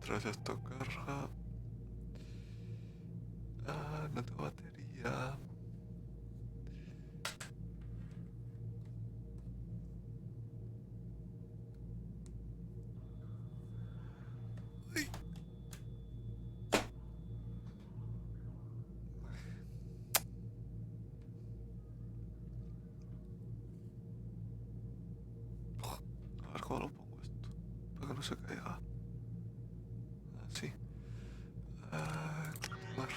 mientras esto carga. Ah, no tengo batería. Ay. A ver cómo lo pongo esto, para que no se caiga. Así. Ah, más.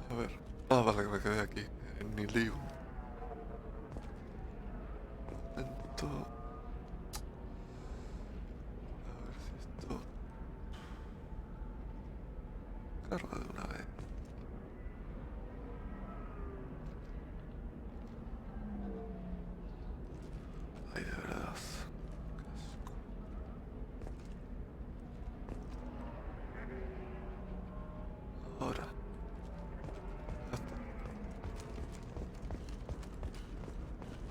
A ver. Ah, vale, que me quedé aquí, en mi lío. Momento. A ver si esto carga de una vez. Ay, de verdad. Qué asco. Ahora. Ya está.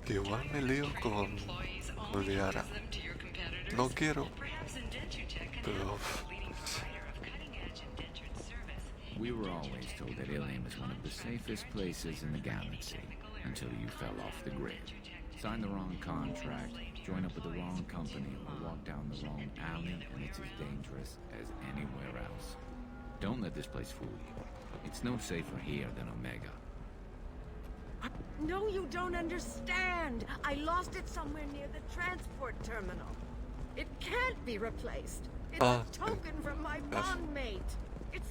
Que igual me lío con Liara. No quiero, pero... We were always told that Ilium is one of the safest places in the galaxy, until you fell off the grid. Signed the wrong contract, joined up with the wrong company, or walked down the wrong alley, and it's as dangerous as anywhere else. Don't let this place fool you. It's no safer here than Omega. No, you don't understand. I lost it somewhere near the transport terminal. It can't be replaced. It's a token from my bondmate. It's...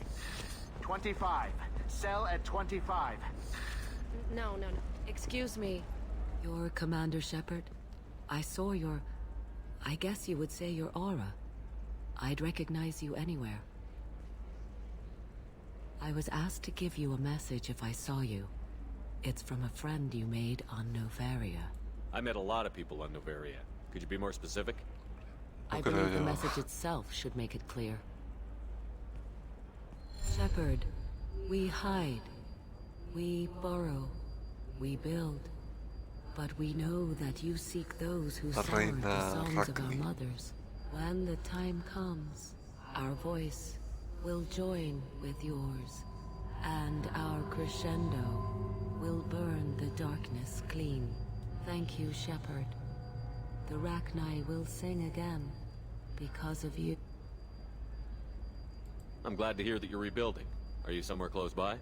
25. Sell at 25. No. Excuse me. You're Commander Shepard? I saw your... I guess you would say your aura. I'd recognize you anywhere. I was asked to give you a message if I saw you. It's from a friend you made on Novaria. I met a lot of people on Novaria. Could you be more specific? I believe the message itself should make it clear. Shepard, we hide. We borrow. We build. But we know that you seek those who sound the songs of our mothers. When the time comes, our voice will join with yours, and our crescendo will burn the darkness clean. Thank you, Shepard. The Rachni will sing again because of you. I'm glad to hear that you're rebuilding. Are you somewhere close by?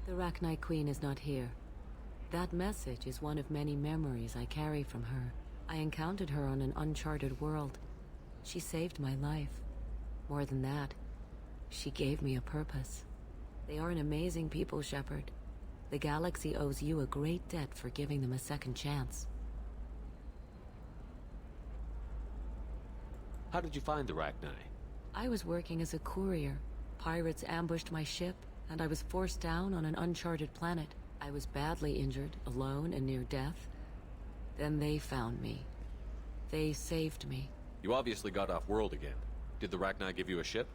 The Rachni Queen is not here. That message is one of many memories I carry from her. I encountered her on an uncharted world. She saved my life. More than that, she gave me a purpose. They are an amazing people, Shepard. The galaxy owes you a great debt for giving them a second chance. How did you find the Rachni? I was working as a courier. Pirates ambushed my ship, and I was forced down on an uncharted planet. I was badly injured, alone and near death. Then they found me. They saved me. You obviously got off world again. Did the Rachni give you a ship?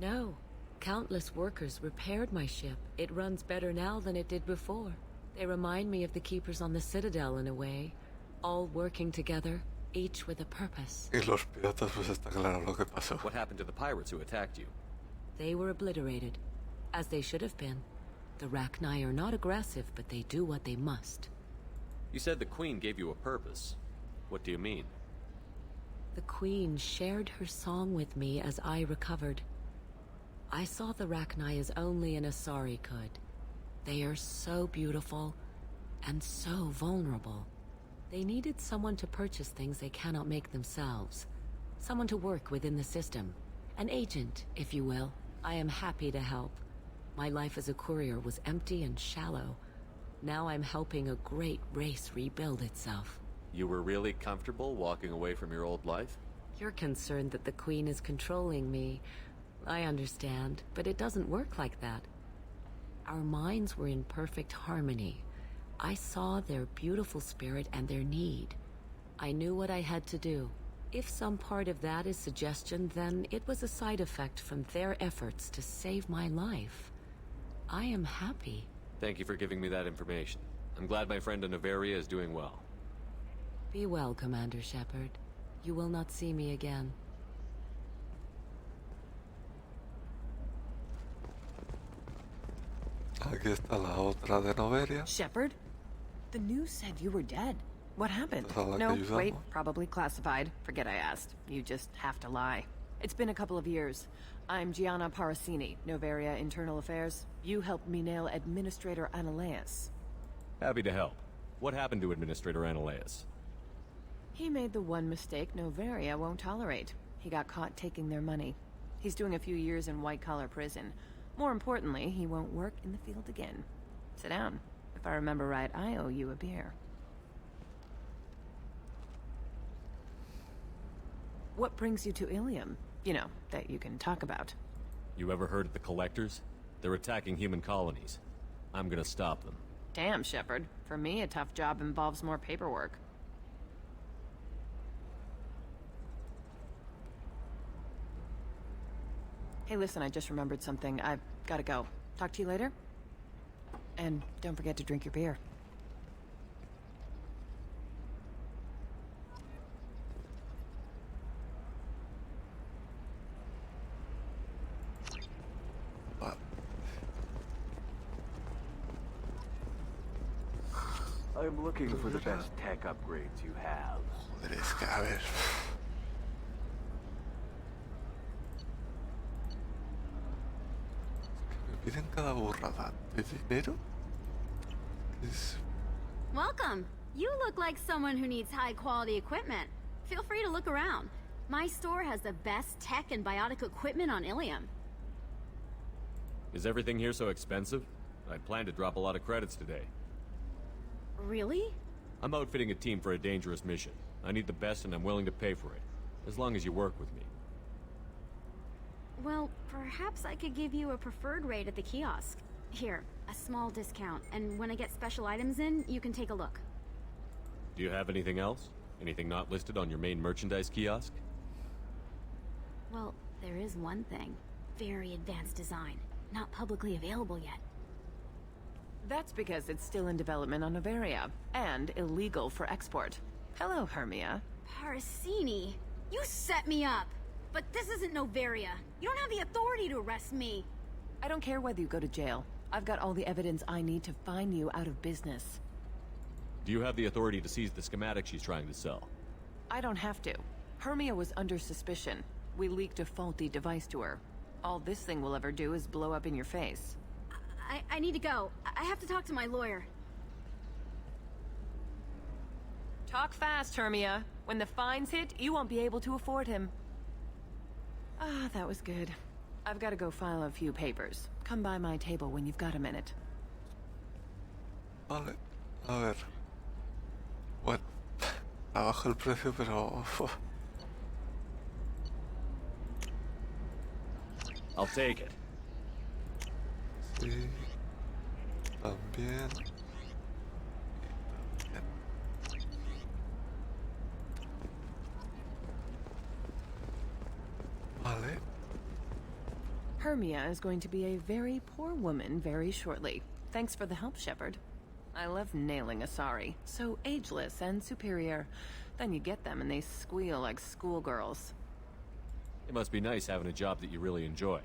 No. Countless workers repaired my ship. It runs better now than it did before. They remind me of the Keepers on the Citadel in a way. All working together, each with a purpose. Y los piratas, pues está claro lo que pasó. What happened to the pirates who attacked you? They were obliterated, as they should have been. The Rachni are not aggressive, but they do what they must. You said the Queen gave you a purpose. What do you mean? The Queen shared her song with me as I recovered. I saw the Rachni as only an Asari could. They are so beautiful and so vulnerable. They needed someone to purchase things they cannot make themselves. Someone to work within the system. An agent, if you will. I am happy to help. My life as a courier was empty and shallow. Now I'm helping a great race rebuild itself. You were really comfortable walking away from your old life? You're concerned that the Queen is controlling me. I understand, but it doesn't work like that. Our minds were in perfect harmony. I saw their beautiful spirit and their need. I knew what I had to do. If some part of that is suggestion, then it was a side effect from their efforts to save my life. I am happy. Thank you for giving me that information. I'm glad my friend in Noveria is doing well. Be well, Commander Shepard. You will not see me again. Aquí está la otra de Noveria. Shepard? The news said you were dead. What happened? Esa es la que No, ayudamos. wait, probably classified. Forget I asked. You just have to lie. It's been a couple of years. I'm Gianna Parasini, Noveria Internal Affairs. You helped me nail Administrator Analeas. Happy to help. What happened to Administrator Analeas? He made the one mistake Noveria won't tolerate. He got caught taking their money. He's doing a few years in white-collar prison. More importantly, he won't work in the field again. Sit down. If I remember right, I owe you a beer. What brings you to Ilium? You know, that you can talk about. You ever heard of the Collectors? They're attacking human colonies. I'm gonna stop them. Damn, Shepard. For me, a tough job involves more paperwork. Hey, listen, I just remembered something. I've gotta go. Talk to you later? And don't forget to drink your beer. Vale. I'm looking for the best tech upgrades you have. Joder, es que a ver. Me piden cada burrada de dinero. Es... Welcome. You look like someone who needs high-quality equipment. Feel free to look around. My store has the best tech and biotic equipment on Ilium. Is everything here so expensive? I plan to drop a lot of credits today. Really? I'm outfitting a team for a dangerous mission. I need the best and I'm willing to pay for it. As long as you work with me. Well, perhaps I could give you a preferred rate at the kiosk. Here, a small discount, and when I get special items in, you can take a look. Do you have anything else? Anything not listed on your main merchandise kiosk? Well, there is one thing. Very advanced design. Not publicly available yet. That's because it's still in development on Noveria, and illegal for export. Hello, Hermia. Parasini, you set me up! But this isn't Noveria. You don't have the authority to arrest me. I don't care whether you go to jail. I've got all the evidence I need to find you out of business. Do you have the authority to seize the schematic she's trying to sell? I don't have to. Hermia was under suspicion. We leaked a faulty device to her. All this thing will ever do is blow up in your face. I need to go. I have to talk to my lawyer. Talk fast, Hermia. When the fines hit, you won't be able to afford him. Ah, that was good. I've got to go file a few papers. Come by my table when you've got a minute. Vale. A ver. Bueno. Abajo el precio, pero... I'll take it. Sí. También. Vale. Hermia is going to be a very poor woman very shortly. Thanks for the help, Shepard. I love nailing Asari. So ageless and superior. Then you get them and they squeal like schoolgirls. It must be nice having a job that you really enjoy.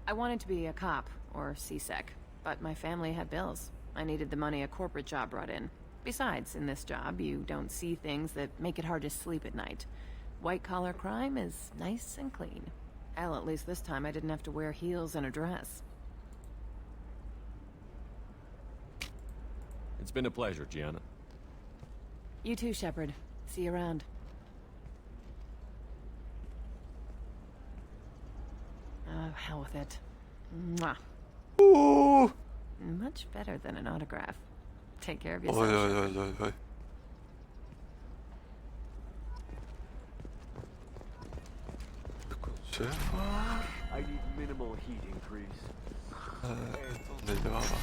I wanted to be a cop, or CSEC, but my family had bills. I needed the money a corporate job brought in. Besides, in this job, you don't see things that make it hard to sleep at night. White-collar crime is nice and clean. Hell, at least this time I didn't have to wear heels and a dress. It's been a pleasure, Gianna. You too, Shepard. See you around. Oh, hell with it. Mwah. Ooh. Much better than an autograph. Take care of Oy, yourself. oy, oy, oy, oy. Conserva. I need minimal heat increase. ¿Dónde llevaba?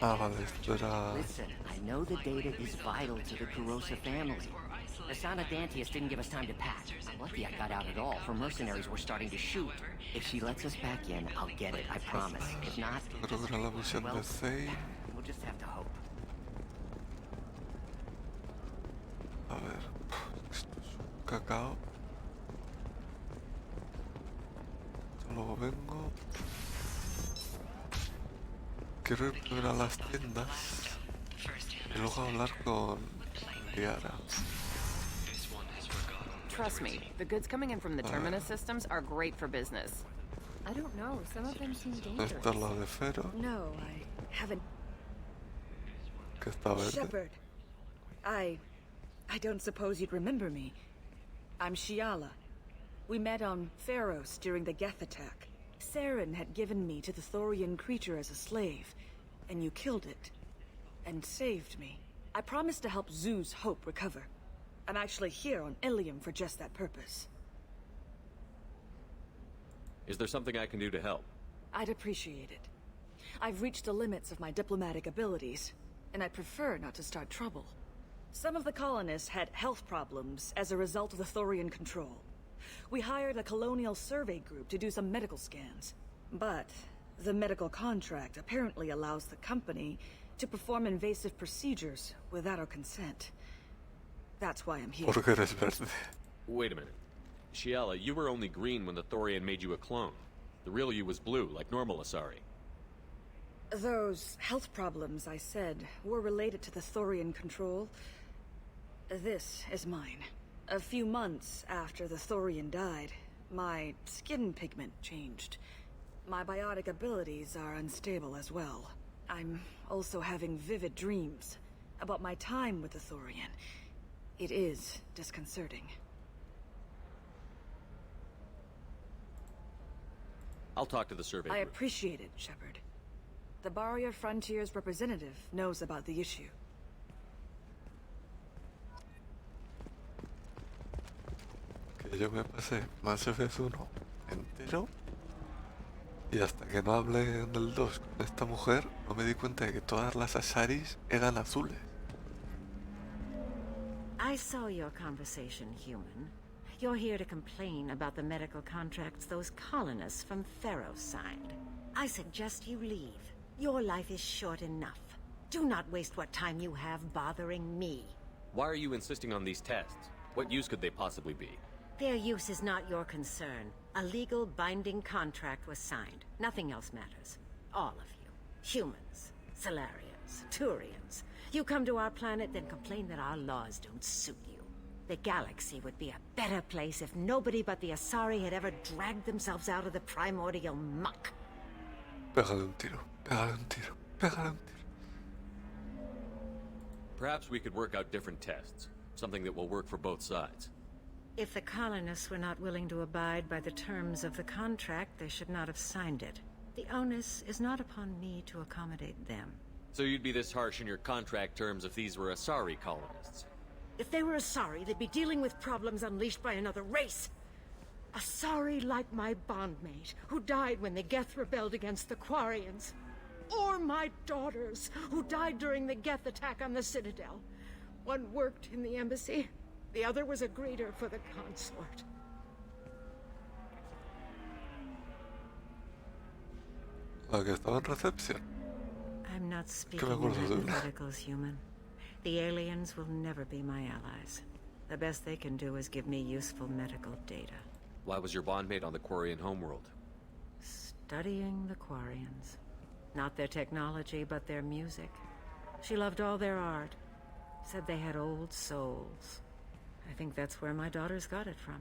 Ah, vale, esto era... Listen, I know the data is vital to the Kurosa family. Asana Dantius didn't give us time to pack. I'm lucky I got out at all, for mercenaries were starting to shoot. If she lets us back in, I'll get it, I promise. If not, Creo que era la misión de Zane. we'll just have to hope. A ver, esto es un cacao. Luego vengo. Quiero ir primero a las tiendas y luego hablar con Liara. Trust me, the goods coming in from the Terminus systems are great for business. I don't know. Some of them seem dangerous. Esta es la de Fero, No, I haven't. que está verde. Shepard. I don't suppose you'd remember me. I'm Shiala. We met on Pharos during the Geth attack. Saren had given me to the Thorian creature as a slave, and you killed it. And saved me. I promised to help Zoo's Hope recover. I'm actually here on Ilium for just that purpose. Is there something I can do to help? I'd appreciate it. I've reached the limits of my diplomatic abilities, and I'd prefer not to start trouble. Some of the colonists had health problems as a result of the Thorian control. We hired a colonial survey group to do some medical scans. But the medical contract apparently allows the company to perform invasive procedures without our consent. That's why I'm here. Porque eres verde. Wait a minute. Shiala, you were only green when the Thorian made you a clone. The real you was blue, like normal Asari. Those health problems I said were related to the Thorian control. This is mine. A few months after the Thorian died, my skin pigment changed. My biotic abilities are unstable as well. I'm also having vivid dreams about my time with the Thorian. It is disconcerting. I'll talk to the survey I group. appreciate it, Shepard. The Barrier Frontier's representative knows about the issue. Que yo me pasé Mass Effect 1 entero y hasta que no hablé en el 2 con esta mujer no me di cuenta de que todas las Asaris eran azules. I saw your conversation, human. You're here to complain about the medical contracts those colonists from Pharos signed. I suggest you leave. Your life is short enough. Do not waste what time you have bothering me. Why are you insisting on these tests? What use could they possibly be? Their use is not your concern. A legal binding contract was signed. Nothing else matters. All of you. Humans, Solarians, Turians. You come to our planet, then complain that our laws don't suit you. The galaxy would be a better place if nobody but the Asari had ever dragged themselves out of the primordial muck. Pégale un tiro, pégale un tiro, pégale un tiro. Perhaps we could work out different tests. Something that will work for both sides. If the colonists were not willing to abide by the terms of the contract, they should not have signed it. The onus is not upon me to accommodate them. So you'd be this harsh in your contract terms if these were Asari colonists? If they were Asari, they'd be dealing with problems unleashed by another race. Asari like my bondmate, who died when the Geth rebelled against the Quarians. Or my daughters, who died during the Geth attack on the Citadel. One worked in the embassy, the other was a greeter for the consort. La que estaba en recepción. I'm not speaking acuerdo in de una. hypotheticals, human. The aliens will never be my allies. The best they can do is give me useful medical data. Why was your bondmate on the Quarian homeworld? Studying the Quarians. Not their technology, but their music. She loved all their art. Said they had old souls. I think that's where my daughters got it from.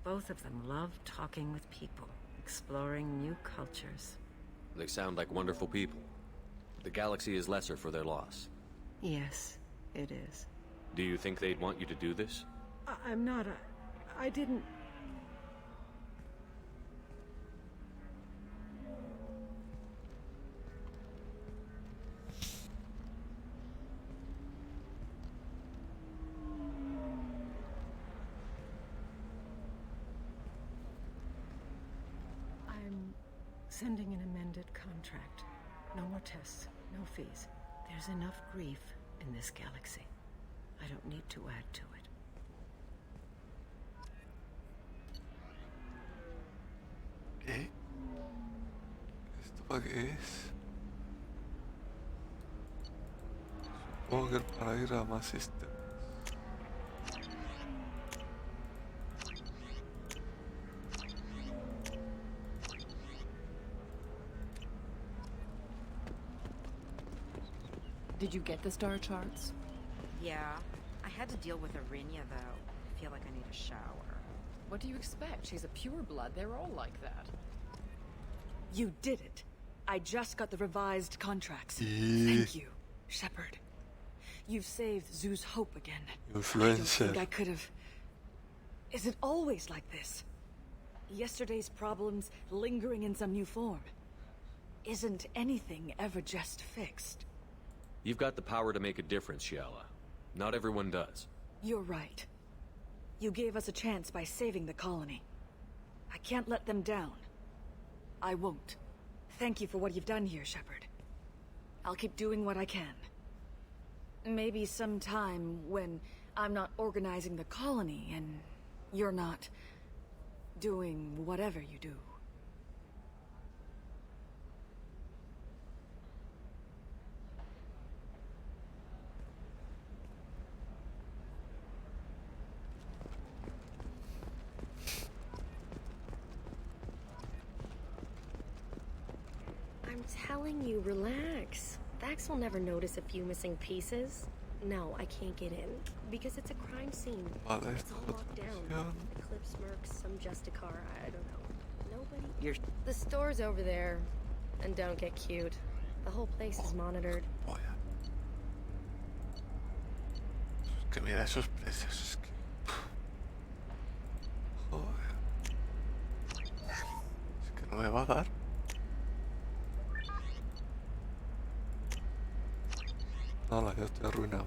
Both of them loved talking with people, exploring new cultures. They sound like wonderful people. The galaxy is lesser for their loss. Yes, it is. Do you think they'd want you to do this? I'm not I didn't... I'm sending an amended contract. No more tests. No fees. There's enough grief in this galaxy. I don't need to add to it. ¿Esto para qué es? Supongo que para ir a más sistemas. Did you get the star charts? Yeah. I had to deal with Arinya, though. I feel like I need a shower. What do you expect? She's a pureblood. They're all like that. You did it. I just got the revised contracts. Thank you, Shepard. You've saved Zoo's hope again. I don't think I could have... Is it always like this? Yesterday's problems lingering in some new form. Isn't anything ever just fixed? You've got the power to make a difference, Shiala. Not everyone does. You're right. You gave us a chance by saving the colony. I can't let them down. I won't. Thank you for what you've done here, Shepard. I'll keep doing what I can. Maybe sometime when I'm not organizing the colony and you're not doing whatever you do. I'm telling you, relax. Vax will never notice a few missing pieces. No, I can't get in. Because it's a crime scene. It's all locked down. Eclipse Mercs, some Justicar, I don't know. Nobody... The store's over there. And don't get cute. The whole place is monitored. Que mira esos precios, es que... Joder. Es que no me va a dar. Nada, ya estoy arruinado.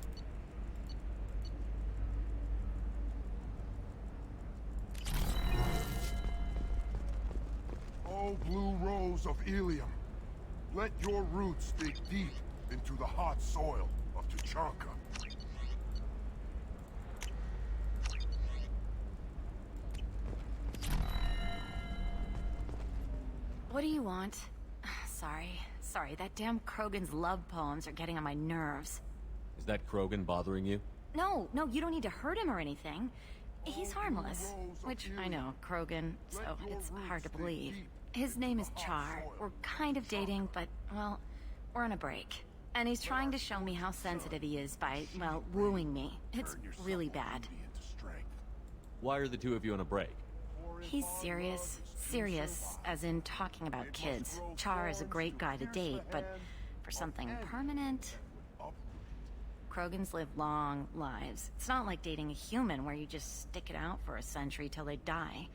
Oh, blue rose of Ilium, let your roots dig deep into the hot soil of Tuchanka. What do you want? Sorry, that damn Krogan's love poems are getting on my nerves. Is that Krogan bothering you? No, you don't need to hurt him or anything. He's harmless. Which, I know, Krogan, so it's hard to believe. His name is Char. We're kind of dating, but, well, we're on a break. And he's trying to show me how sensitive he is by, well, wooing me. It's really bad. Why are the two of you on a break? He's serious. Serious, as in talking about kids. Char is a great guy to date, but for something permanent... Krogans live long lives. It's not like dating a human where you just stick it out for a century till they die.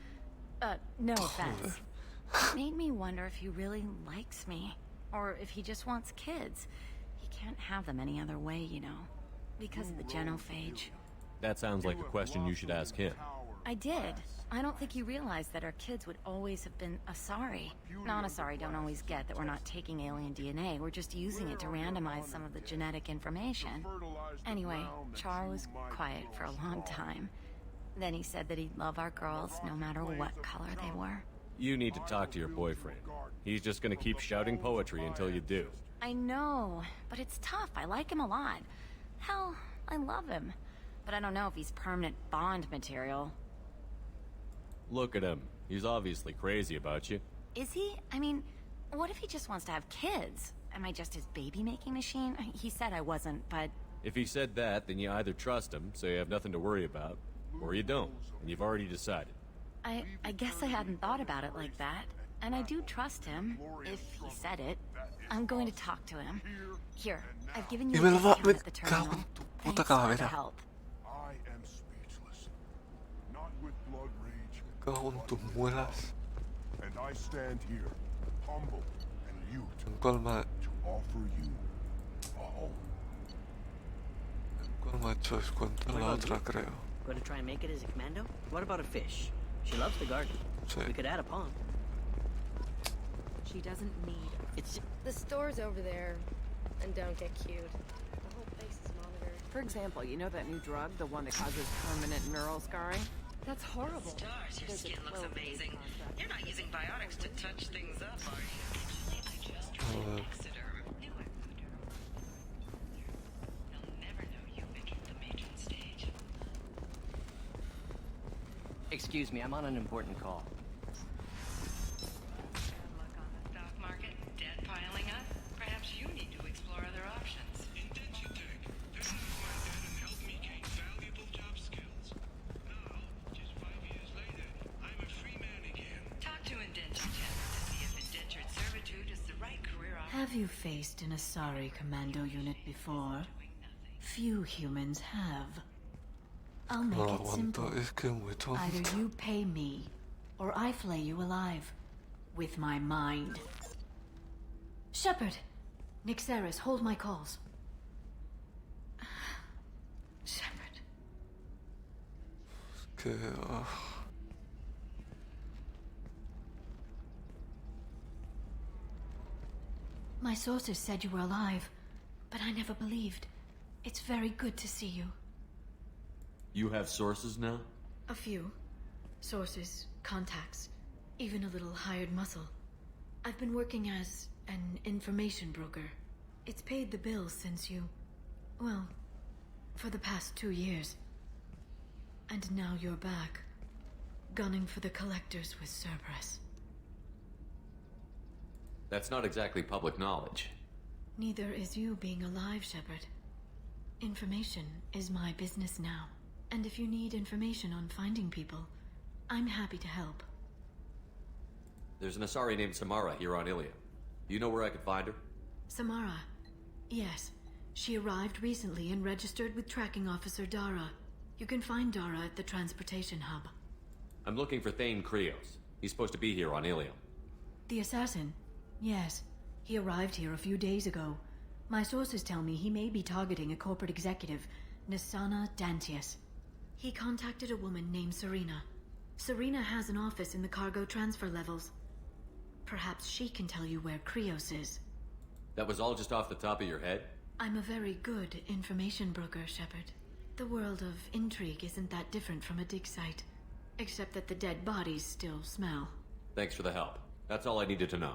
No offense. It made me wonder if he really likes me. Or if he just wants kids. He can't have them any other way, you know. Because of the genophage. That sounds like a question you should ask him. I did. I don't think he realized that our kids would always have been Asari. Non-Asari don't always get that we're not taking alien DNA, we're just using it to randomize some of the genetic information. Anyway, Char was quiet for a long time. Then he said that he'd love our girls no matter what color they were. You need to talk to your boyfriend. He's just gonna keep shouting poetry until you do. I know, but it's tough. I like him a lot. Hell, I love him. But I don't know if he's permanent Bond material. Look at him. He's obviously crazy about you. Is he? I mean, what if he just wants to have kids? Am I just his baby-making machine? He said I wasn't, but... If he said that, then you either trust him, so you have nothing to worry about, or you don't, and you've already decided. I guess I hadn't thought about it like that. And I do trust him, if he said it. I'm going to talk to him. Here, I've given you a discount at the terminal. Thanks for the help. I am speechless. Not with blood rage. Cago en tus muelas. And I stand here, humble and mute, ¿Cuál me... to offer you a home. ¿Cuál me ha hecho descuento? La otra, creo. Going to try and make it as a commando? What about a fish? She loves the garden. Sí. We could add a pond. She doesn't need... It's... The store's over there. And don't get cute. The whole place is monitored. For example, you know that new drug, the one that causes permanent neural scarring? That's horrible. Stars, your skin looks amazing. You're not using biotics to touch things up, are you? Actually, I just tried Exoderm. New Exoderm. They'll never know you entered the matron stage. Excuse me, I'm on an important call. Look on the stock market, debt piling up. Perhaps you need to explore other options. Intensitech. This is my dad and helped me gain valuable job skills. Now, just 5 years later, I'm a free man again. Talk to Indentitech to see if indentured servitude is the right career option. Have you faced an Asari commando unit before? Few humans have. I'll make it simple. Either you pay me, or I flay you alive. With my mind. Shepard! Nixeris, hold my calls. Shepard. My sources said you were alive, but I never believed. It's very good to see you. You have sources now? A few. Sources, contacts, even a little hired muscle. I've been working as an information broker. It's paid the bills since you... well, for the past 2 years. And now you're back, gunning for the collectors with Cerberus. That's not exactly public knowledge. Neither is you being alive, Shepard. Information is my business now. And if you need information on finding people, I'm happy to help. There's an Asari named Samara here on Ilium. Do you know where I could find her? Samara. Yes. She arrived recently and registered with Tracking Officer Dara. You can find Dara at the transportation hub. I'm looking for Thane Krios. He's supposed to be here on Ilium. The assassin? Yes. He arrived here a few days ago. My sources tell me he may be targeting a corporate executive, Nisana Dantius. He contacted a woman named Serena. Serena has an office in the cargo transfer levels. Perhaps she can tell you where Krios is. That was all just off the top of your head? I'm a very good information broker, Shepard. The world of intrigue isn't that different from a dig site. Except that the dead bodies still smell. Thanks for the help. That's all I needed to know.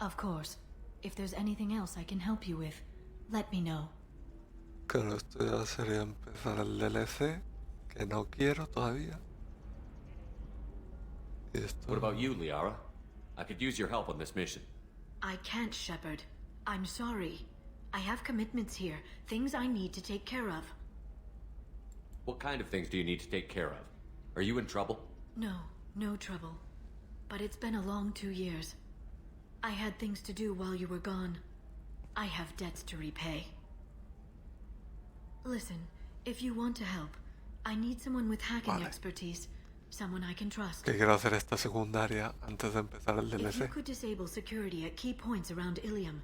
Of course. If there's anything else I can help you with, let me know. Claro, esto ya sería empezar el DLC, que no quiero todavía. What about you, Liara? I could use your help on this mission. I can't, Shepard. I'm sorry. I have commitments here, things I need to take care of. What kind of things do you need to take care of? Are you in trouble? No, no trouble. But it's been a long 2 years. I had things to do while you were gone. I have debts to repay. Listen, if you want to help, I need someone with hacking expertise. Someone I can trust. Que quiero hacer esta secundaria antes de empezar el If you DLC. could disable security at key points around Ilium,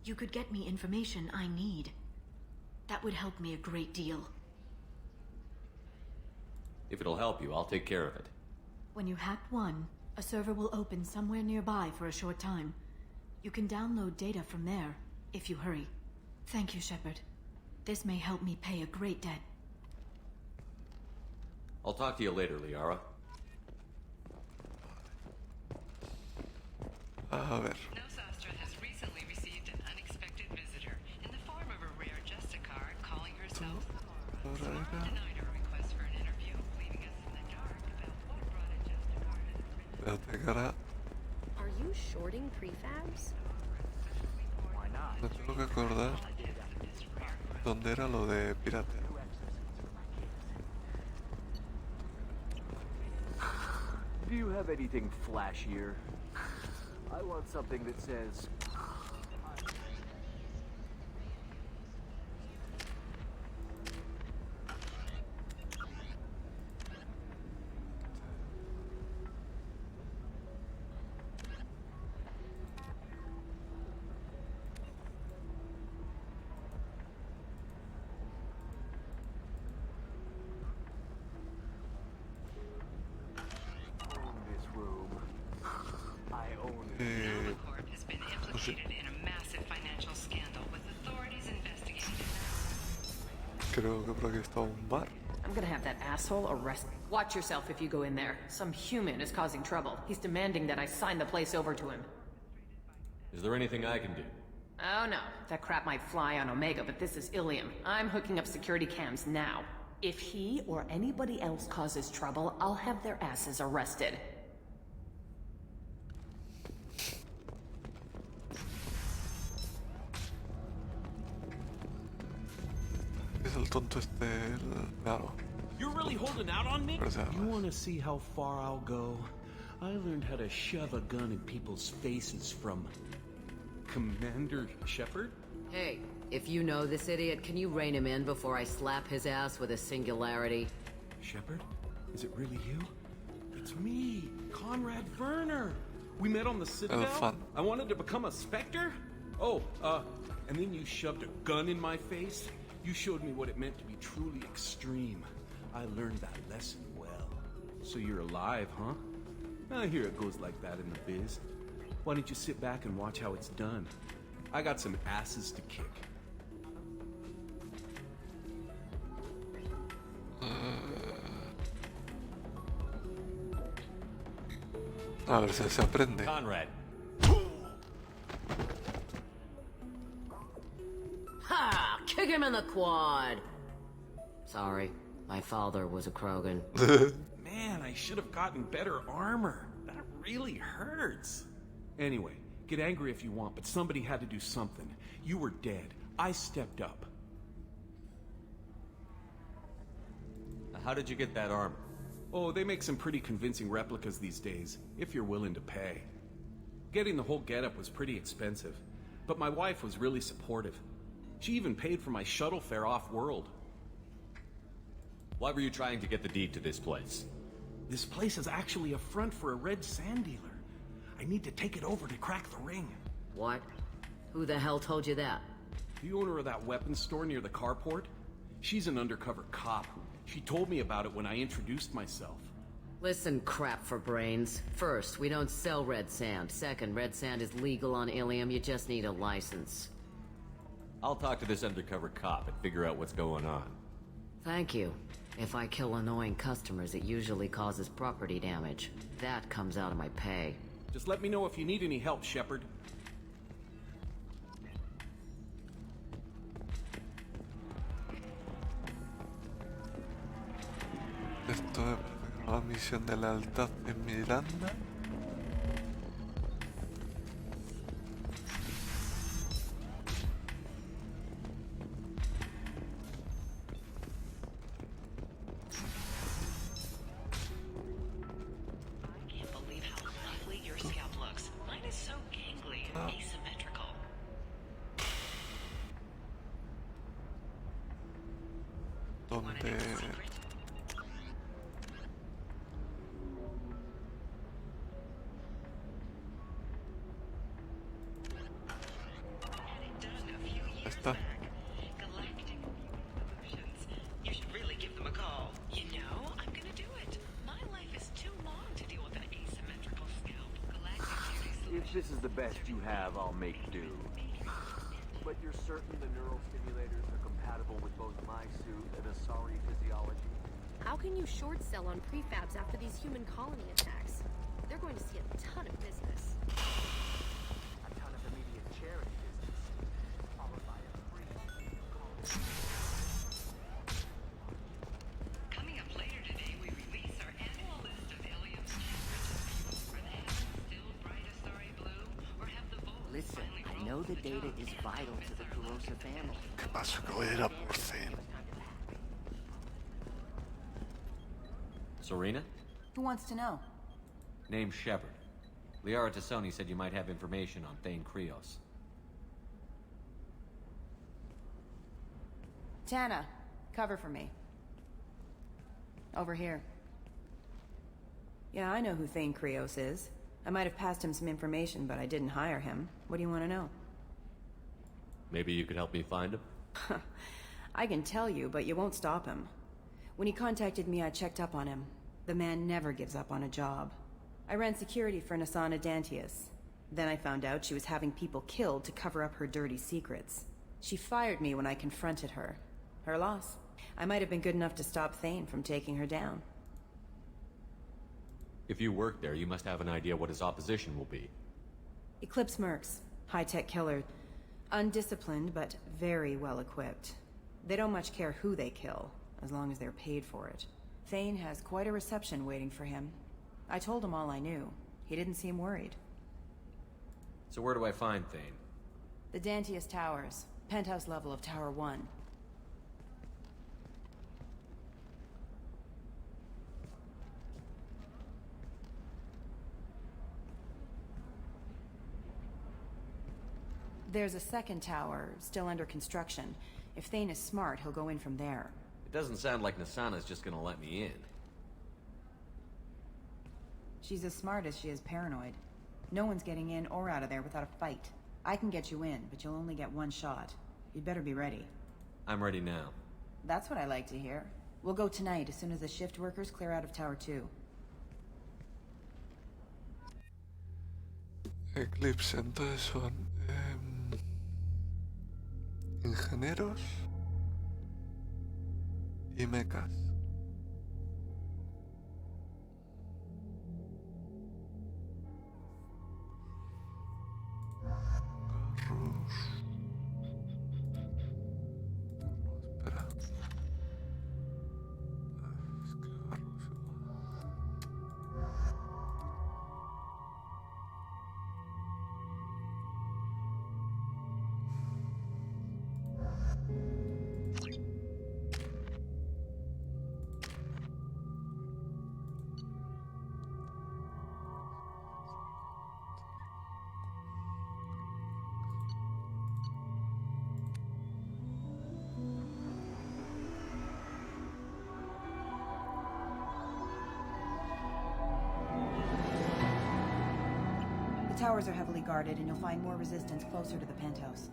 you could get me information I need. That would help me a great deal. If it'll help you, I'll take care of it. When you hack one, a server will open somewhere nearby for a short time. You can download data from there, if you hurry. Thank you, Shepard. This may help me pay a great debt. I'll talk to you later, Liara. A ver. Nosastra has recently received an unexpected visitor in the form of a rare Justicar calling herself Samara. Samara denied her request for an interview, leaving us in the dark about what brought a Justicar to the Espérate, cara. Are you shorting prefabs? Why not? Me tengo que acordar dónde era lo de pirata. Do you have anything flashier? I want something that says... Corp has been implicated in a massive financial scandal with authorities creo que por aquí está un bar. I'm gonna have that asshole arrested. Watch yourself if you go in there. Some human is causing trouble. He's demanding that I sign the place over to him. Is there anything I can do? Oh no, that crap might fly on Omega, but this is Ilium. I'm hooking up security cams now. If he or anybody else causes trouble, I'll have their asses arrested. Es el tonto este, claro. You're really holding out on me? Parece You más. want to see how far I'll go? I learned how to shove a gun in people's faces from Commander Shepard? Hey, if you know this idiot, can you rein him in before I slap his ass with a singularity? Shepard? Is it really you? It's me, Conrad Werner. We met on the Citadel. fun. I wanted to become a Spectre. Oh, and then you shoved a gun in my face. You showed me what it meant to be truly extreme. I learned that lesson well. So you're alive, huh? I hear it goes like that in the biz. Why don't you sit back and watch how it's done? I got some asses to kick. A ver si se aprende. Conrad. Ha! Kick him in the quad! Sorry, my father was a Krogan. Man, I should have gotten better armor. That really hurts. Anyway, get angry if you want, but somebody had to do something. You were dead. I stepped up. How did you get that armor? Oh, they make some pretty convincing replicas these days, if you're willing to pay. Getting the whole getup was pretty expensive, but my wife was really supportive. She even paid for my shuttle fare off-world. Why were you trying to get the deed to this place? This place is actually a front for a red sand dealer. I need to take it over to crack the ring. What? Who the hell told you that? The owner of that weapons store near the carport? She's an undercover cop. She told me about it when I introduced myself. Listen, crap for brains. First, we don't sell red sand. Second, red sand is legal on Ilium. You just need a license. I'll talk to this undercover cop and figure out what's going on. Thank you. If I kill annoying customers, it usually causes property damage. That comes out of my pay. Just let me know if you need any help, Shepard. Esto es la misión de lealtad en Miranda. ¿Dónde? Está. You should really give them a call. You know, I'm gonna do it. My life is too long to deal with an asymmetrical scalp. If this is the best you have, I'll make do. But you're certain the neural stimulators are compatible with both my suit and Asari physiology? How can you short sell on prefabs after these human colony attacks? They're going to see a ton of business. A ton of immediate charity business, followed by a free Coming up later today, we release our annual list of Ilium's richest people. Are the heavens still bright Asari blue, or have the volts Listen, finally I rolled know the to data top? is vital to the Kurosa family. ¿Qué pasa? Que voy a ir a por fin. Serena? Who wants to know? Name's Shepard. Liara Tassoni said you might have information on Thane Krios. Tana, cover for me. Over here. Yeah, I know who Thane Krios is. I might have passed him some information, but I didn't hire him. What do you want to know? Maybe you could help me find him? I can tell you, but you won't stop him. When he contacted me, I checked up on him. The man never gives up on a job. I ran security for Nasana Dantius. Then I found out she was having people killed to cover up her dirty secrets. She fired me when I confronted her. Her loss. I might have been good enough to stop Thane from taking her down. If you work there, you must have an idea what his opposition will be. Eclipse mercs. High-tech killer. Undisciplined, but very well equipped. They don't much care who they kill, as long as they're paid for it. Thane has quite a reception waiting for him. I told him all I knew. He didn't seem worried. So where do I find Thane? The Dantius Towers. Penthouse level of Tower 1. There's a second tower, still under construction. If Thane is smart, he'll go in from there. It doesn't sound like Nasana's just gonna let me in. She's as smart as she is paranoid. No one's getting in or out of there without a fight. I can get you in, but you'll only get one shot. You'd better be ready. I'm ready now. That's what I like to hear. We'll go tonight as soon as the shift workers clear out of Tower 2. Eclipse, entonces son ingenieros y mechas. Carros. No, espera. Es que carros igual. The towers are heavily guarded, and you'll find more resistance closer to the penthouse.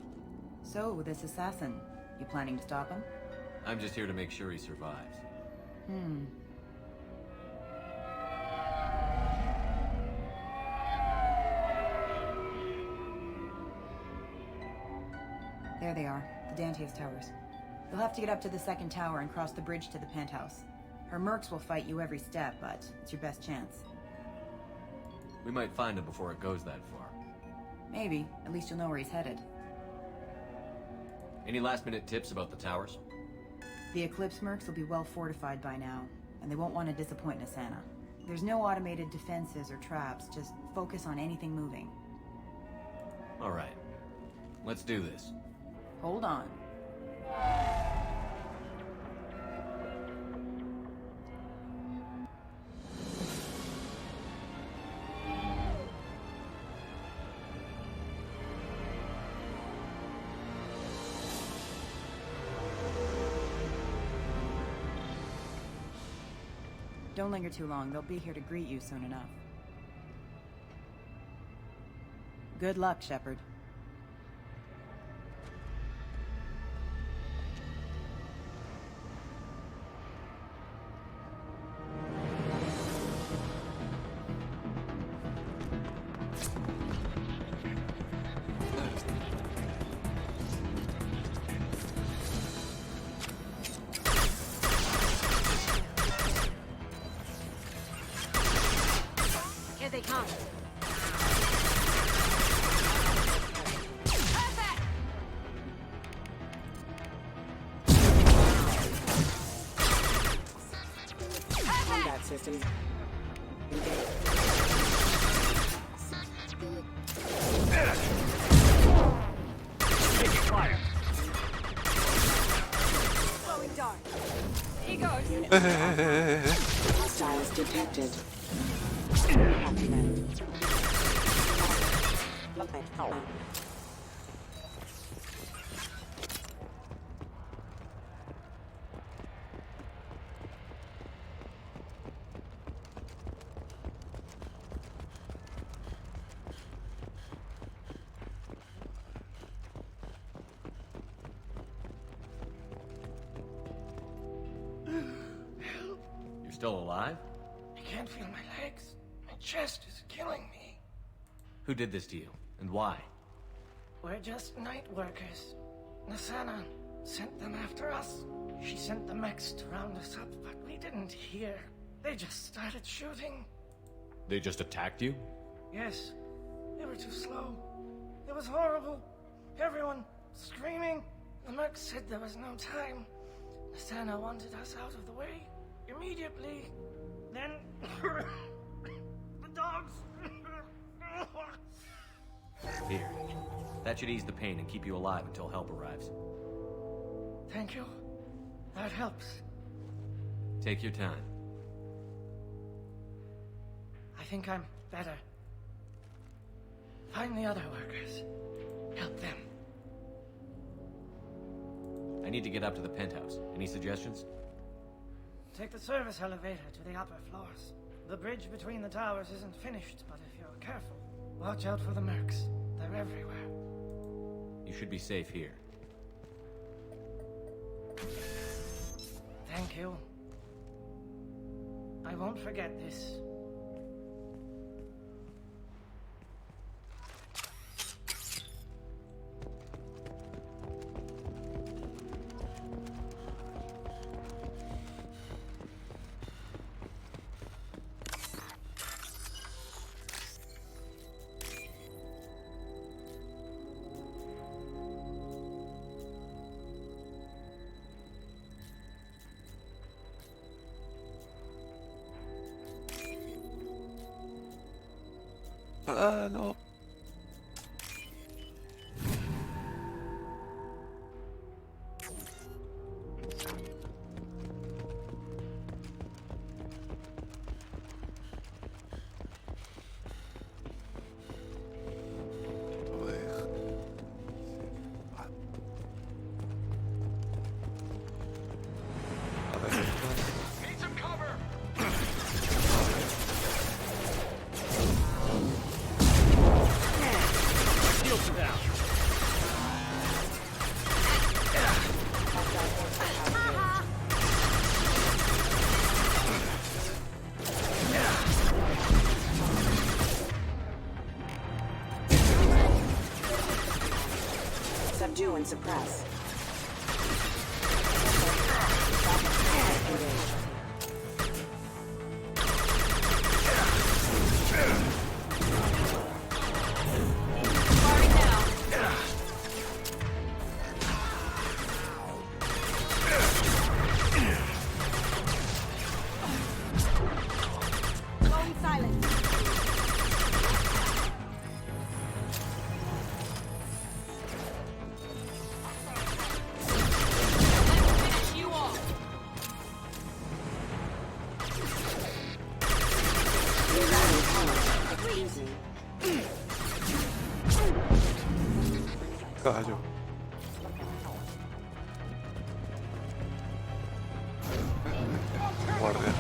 So, this assassin, you planning to stop him? I'm just here to make sure he survives. There they are, the Dantius Towers. You'll have to get up to the second tower and cross the bridge to the penthouse. Her mercs will fight you every step, but it's your best chance. We might find him before it goes that far. Maybe. At least you'll know where he's headed. Any last-minute tips about the towers? The Eclipse mercs will be well fortified by now, and they won't want to disappoint Nasana. There's no automated defenses or traps, just focus on anything moving. All right. Let's do this. Hold on. Don't linger too long. They'll be here to greet you soon enough. Good luck, Shepard. Here they come. Combat systems. Taking fire. Throwing dart. He goes. Hostiles detected. You're still alive? I can't feel my legs. My chest is killing me. Who did this to you, and why? We're just night workers. Nasana sent them after us. She sent the mechs to round us up, but we didn't hear. They just started shooting. They just attacked you? Yes, they were too slow. It was horrible. Everyone screaming. The mechs said there was no time. Asana wanted us out of the way immediately. Then the dogs. Here. That should ease the pain and keep you alive until help arrives. Thank you. That helps. Take your time. I think I'm better. Find the other workers. Help them. I need to get up to the penthouse. Any suggestions? Take the service elevator to the upper floors. The bridge between the towers isn't finished, but if you're careful, watch out for the mercs. They're everywhere. You should be safe here. Thank you. I won't forget this. No. Need some cover! Shields are down. Subdue and suppress. Caballo. Guardia.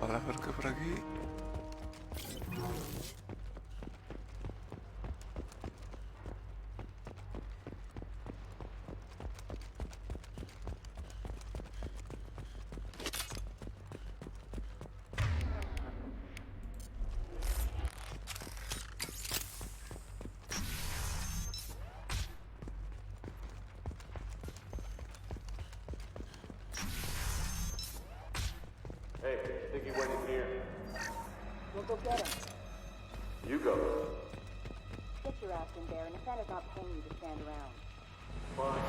Vale, a ver qué por aquí. Hey, think he went in here? We'll go get him. You go. Get your ass in there, and if Santa's not paying you to stand around. Fine.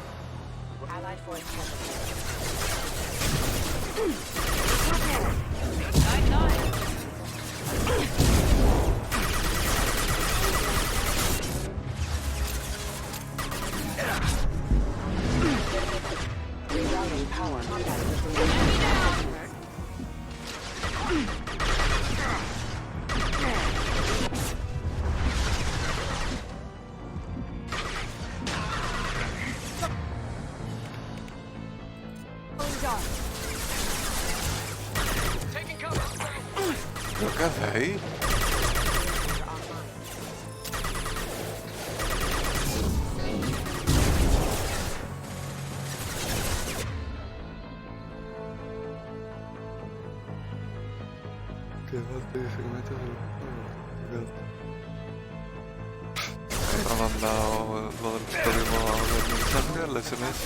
Allied force Rerouting power. ¿Pero qué hace ahí? ¿Qué más te dice que metes el... Me ha mandado lo del código del mensaje, el SMS.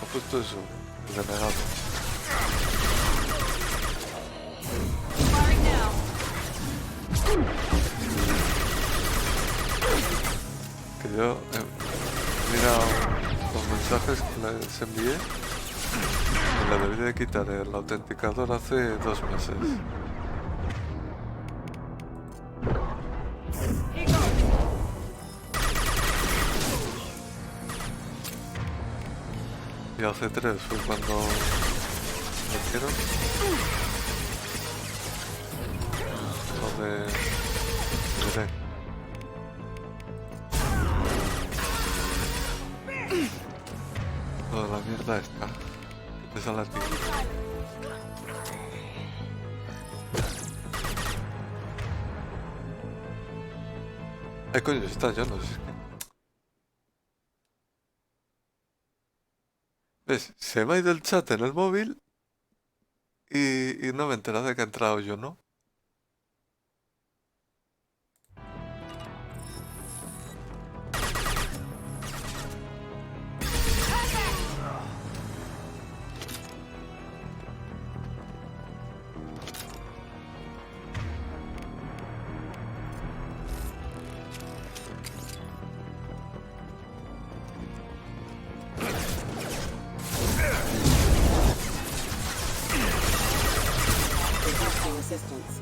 Ha puesto eso, el denegado. Que yo he mirado los mensajes que les envié y la debí de quitar el autenticador hace 2 meses. Y hace 3 fue cuando metieron lo de... Miré. Toda la mierda esta. Que te sale a ti. Ay, coño, está yo, no sé. ¿Ves? Se me ha ido el chat en el móvil y no me he enterado de que ha entrado yo, ¿no? Assistance.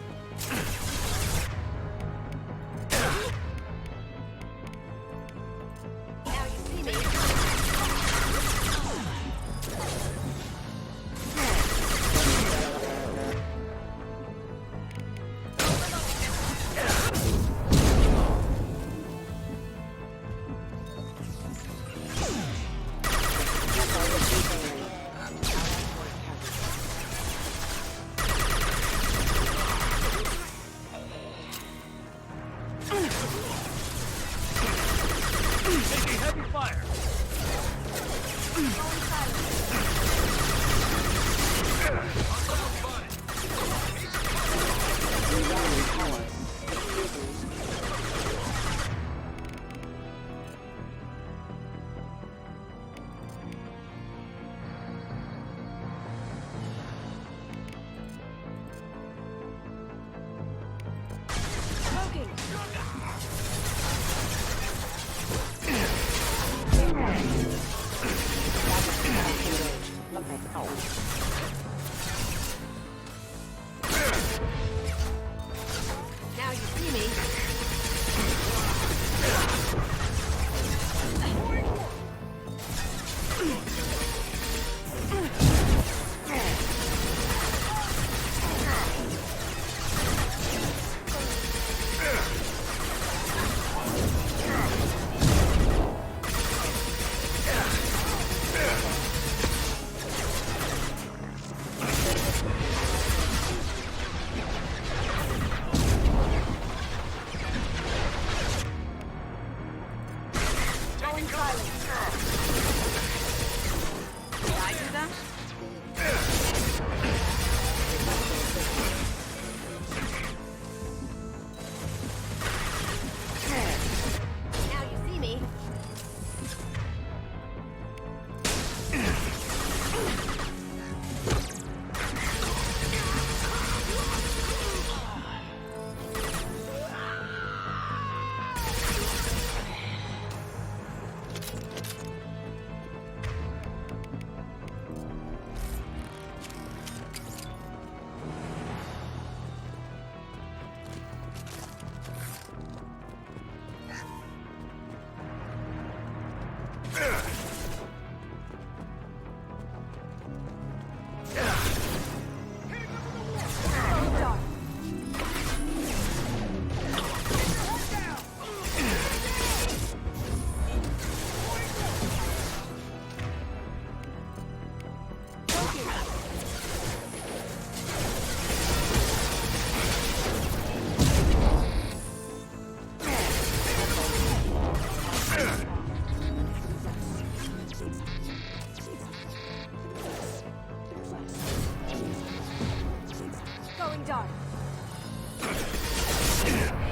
guard.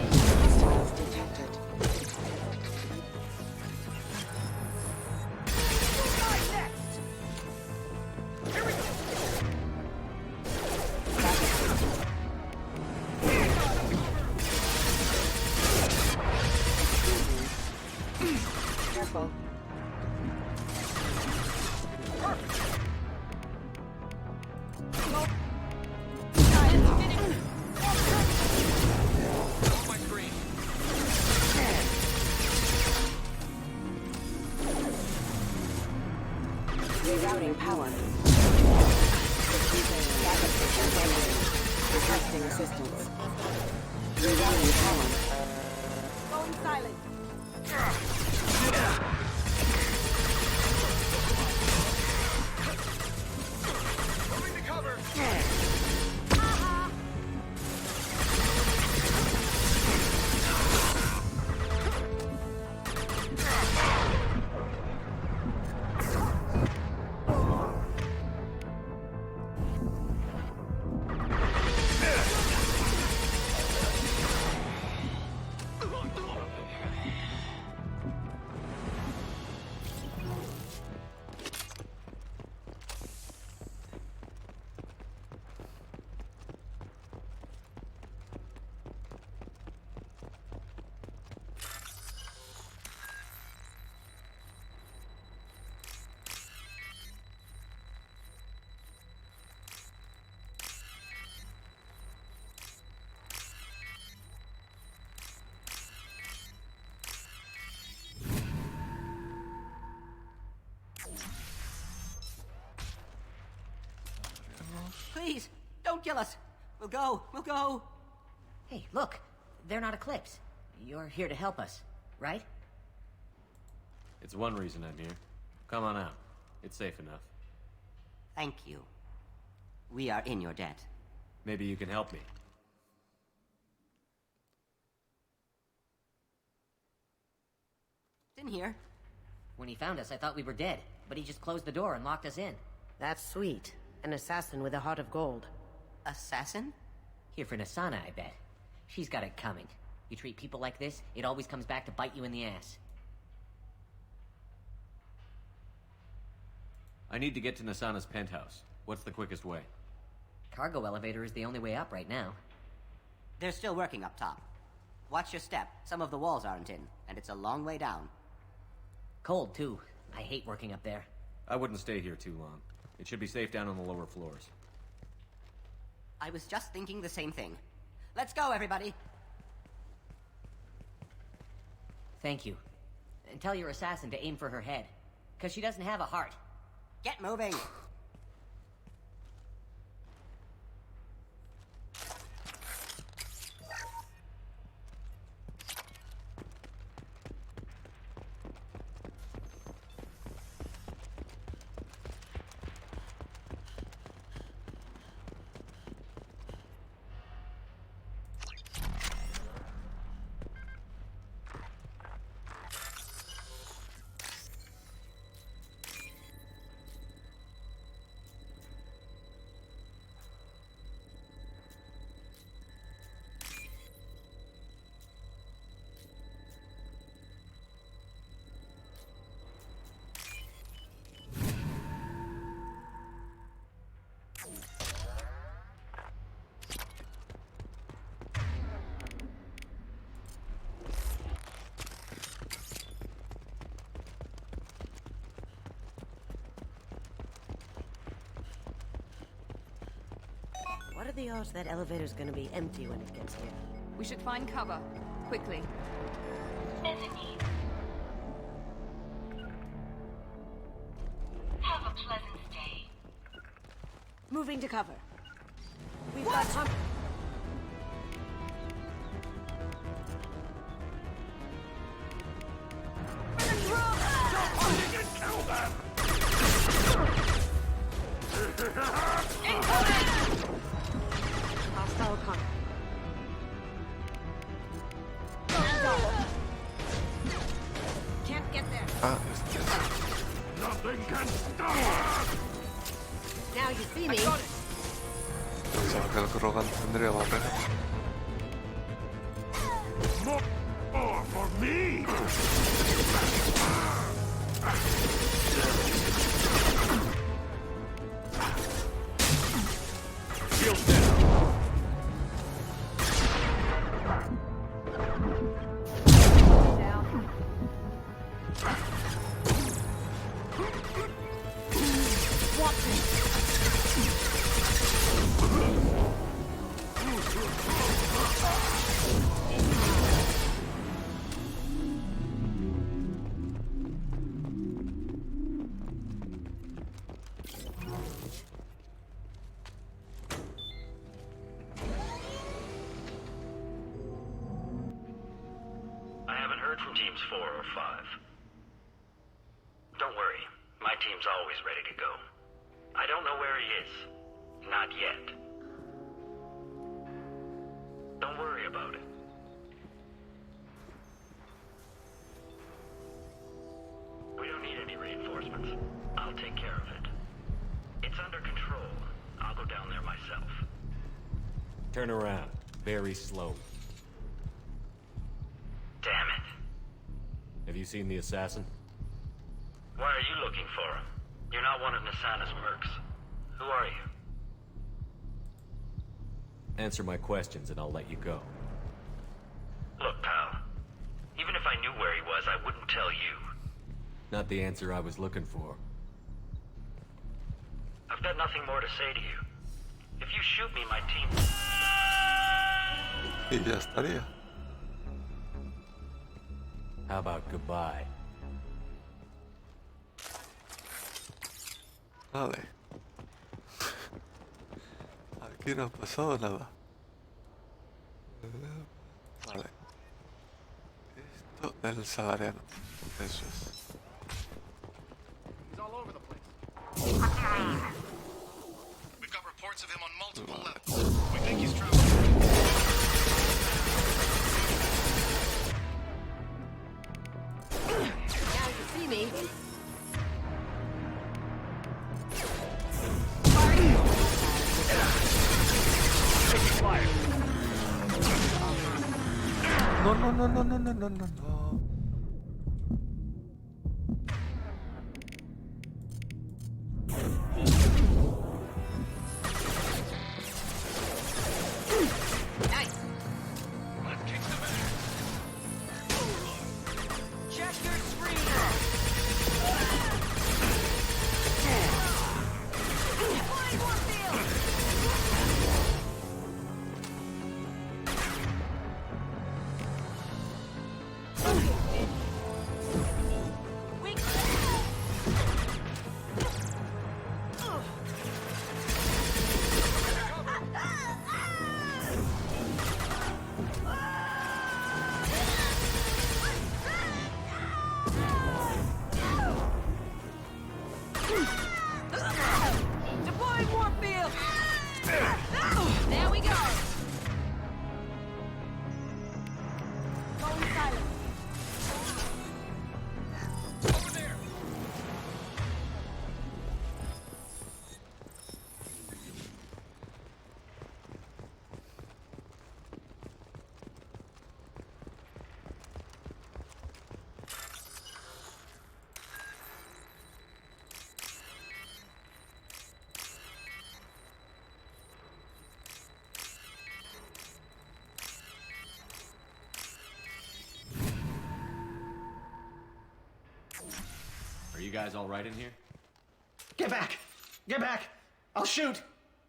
Hostiles detected. Careful. Rerouting power. Requesting assistance. Rerouting power. Going silent. Moving to cover. Please, don't kill us. We'll go. Hey, look. They're not Eclipse. You're here to help us, right? It's one reason I'm here. Come on out. It's safe enough. Thank you. We are in your debt. Maybe you can help me. It's in here. When he found us, I thought we were dead, but he just closed the door and locked us in. That's sweet. An assassin with a heart of gold. Assassin? Here for Nasana, I bet. She's got it coming. You treat people like this, it always comes back to bite you in the ass. I need to get to Nasana's penthouse. What's the quickest way? Cargo elevator is the only way up right now. They're still working up top. Watch your step. Some of the walls aren't in, and it's a long way down. Cold, too. I hate working up there. I wouldn't stay here too long. It should be safe down on the lower floors. I was just thinking the same thing. Let's go, everybody! Thank you. And tell your assassin to aim for her head. Because she doesn't have a heart. Get moving! What are the odds that elevator's gonna be empty when it gets here? We should find cover. Quickly. Mezzanine. Have a pleasant stay. Moving to cover. We've got time. Hostile contact. Can't get there. Nothing can stop us! Now you see me. Pues pensaba que el Krogan tendría barrera. More for me! Shield down. I haven't heard from teams 4 or 5. Don't worry, my team's always ready to go. I don't know where he is. Not yet. Don't worry about it. We don't need any reinforcements. I'll take care of it. It's under control. I'll go down there myself. Turn around. Very slowly. Damn it. Have you seen the assassin? Why are you looking for him? You're not one of Nasana's mercs. Who are you? Answer my questions and I'll let you go. Look, pal. Even if I knew where he was, I wouldn't tell you. Not the answer I was looking for. I've got nothing more to say to you. If you shoot me, my team... Y ya estaría. How about goodbye? Vale. Aquí no ha pasado nada. Vale. Esto del salariano. Eso es. He's all over the place. We've got reports of him on multiple levels. We think he's traveling. Now you see me. No, no, no, no, no, no, no, no, no. Nice. Let's kick some ass. Check your screen. Deploying warp field. There we go. Going silent. Over there. Are you guys all right in here? Get back! Get back! I'll shoot!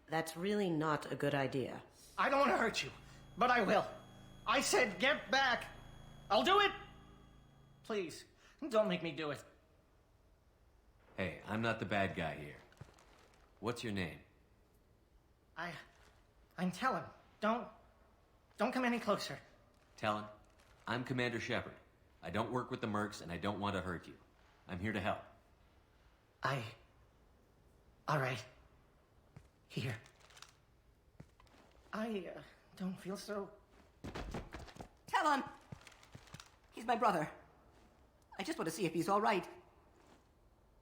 That's really not a good idea. I don't want to hurt you, but I will. I said get back! I'll do it! Please, don't make me do it. Hey, I'm not the bad guy here. What's your name? I'm Talon. Don't come any closer. Talon, I'm Commander Shepard. I don't work with the mercs and I don't want to hurt you. I'm here to help. All right. Here. I don't feel so... Talon! He's my brother. I just want to see if he's all right.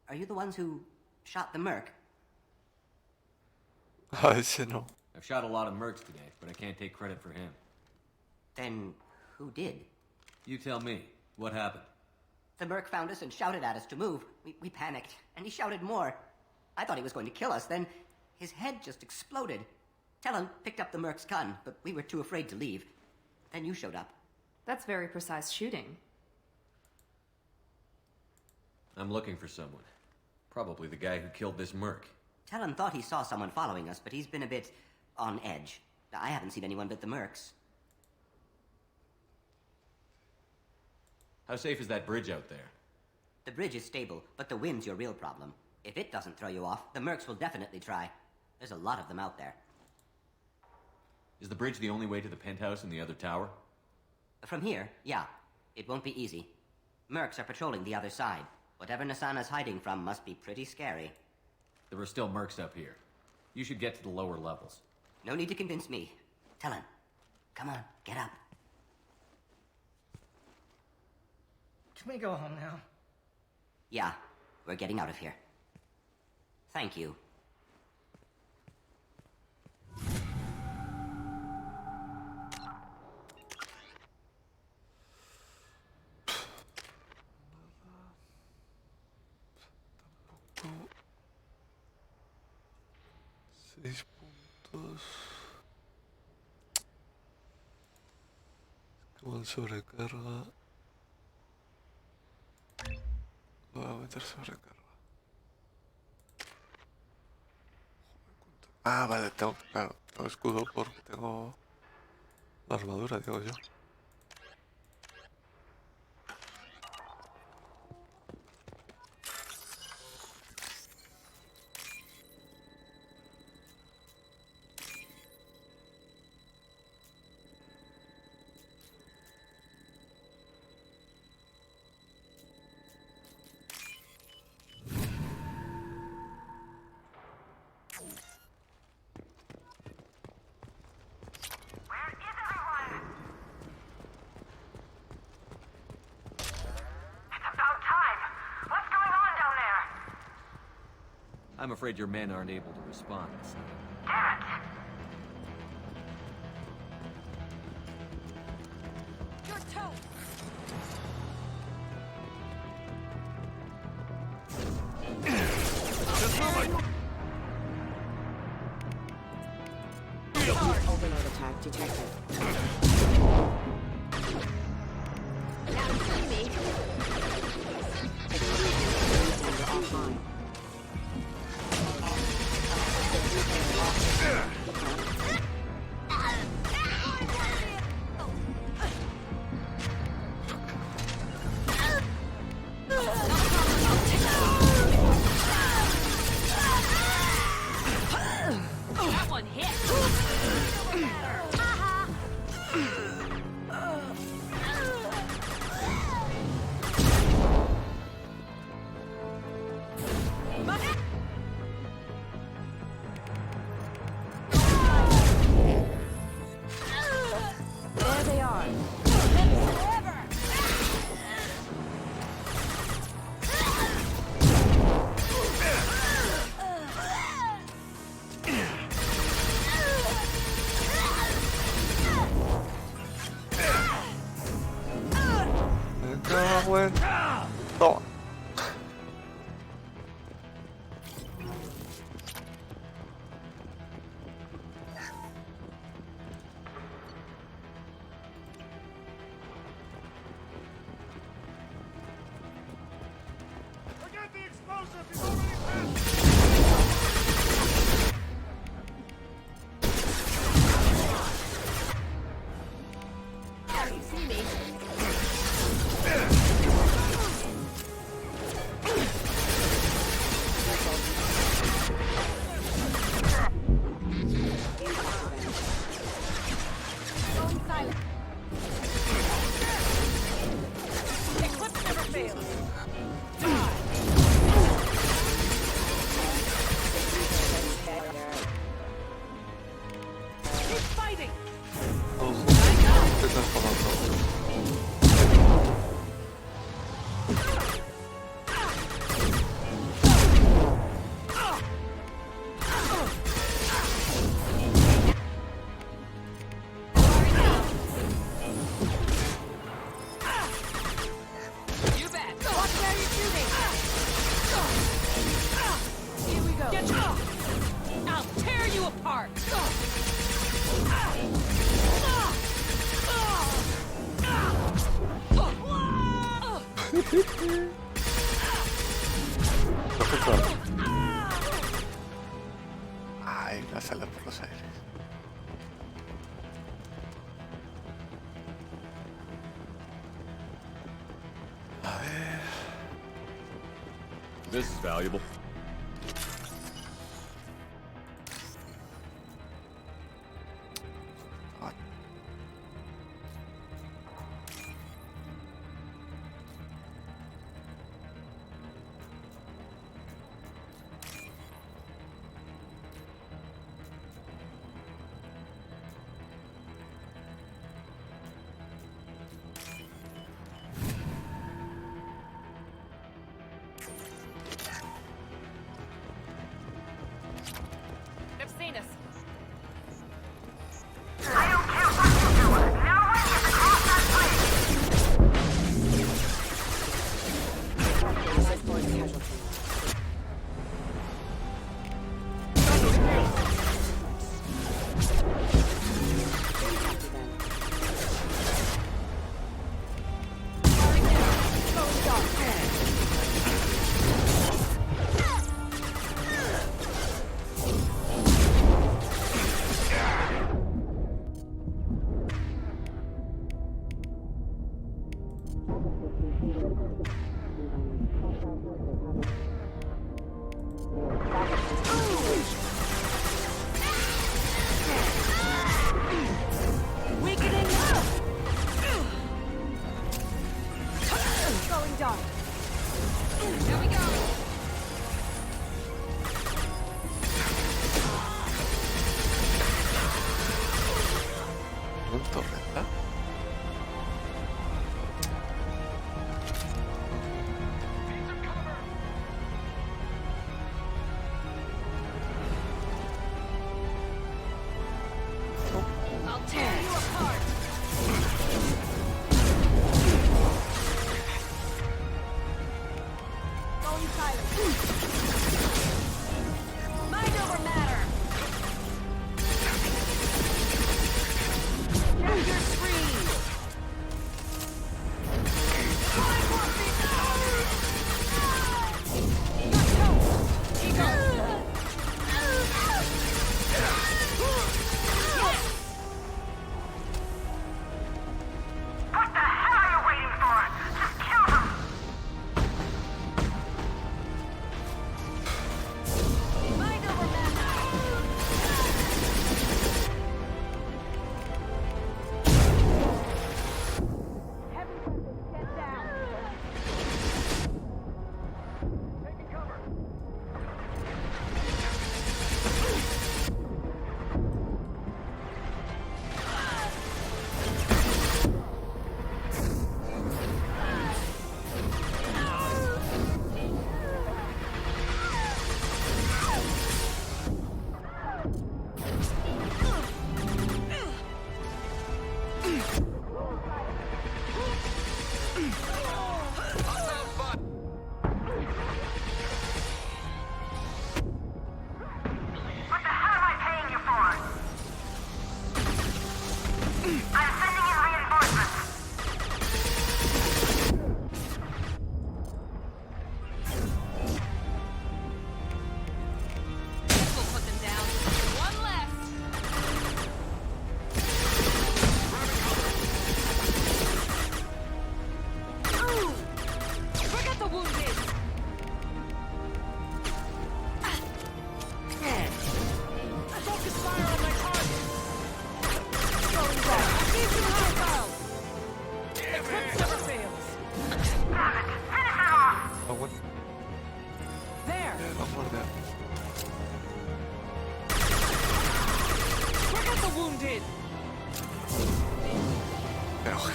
Are you the ones who shot the merc? A ese no. I've shot a lot of mercs today, but I can't take credit for him. Then who did? You tell me. What happened? The merc found us and shouted at us to move. We panicked, and he shouted more. I thought he was going to kill us, then his head just exploded. Talon picked up the merc's gun, but we were too afraid to leave. Then you showed up. That's very precise shooting. I'm looking for someone. Probably the guy who killed this merc. Talon thought he saw someone following us, but he's been a bit on edge. I haven't seen anyone but the mercs. How safe is that bridge out there? The bridge is stable, but the wind's your real problem. If it doesn't throw you off, the mercs will definitely try. There's a lot of them out there. Is the bridge the only way to the penthouse in the other tower? From here, yeah. It won't be easy. Mercs are patrolling the other side. Whatever Nasana's hiding from must be pretty scary. There are still mercs up here. You should get to the lower levels. No need to convince me. Talon, come on, get up. Can we go home now? Yeah, we're getting out of here. Thank you. Seis puntos. Como en sobrecarga. Lo voy a meter sobrecarga. Ah, vale, tengo escudo porque tengo la armadura, digo yo. I'm afraid your men aren't able to respond. Your toe! Overload attack detected. Now you see me. Offline. That one hit! There they are. Bueno. Toma. Forget the explosive! He's already past! Now you see me. Going silent. Eclipse never fails. Keep fighting. Ay, la sala por los aires. A ver. This is valuable. They've seen us.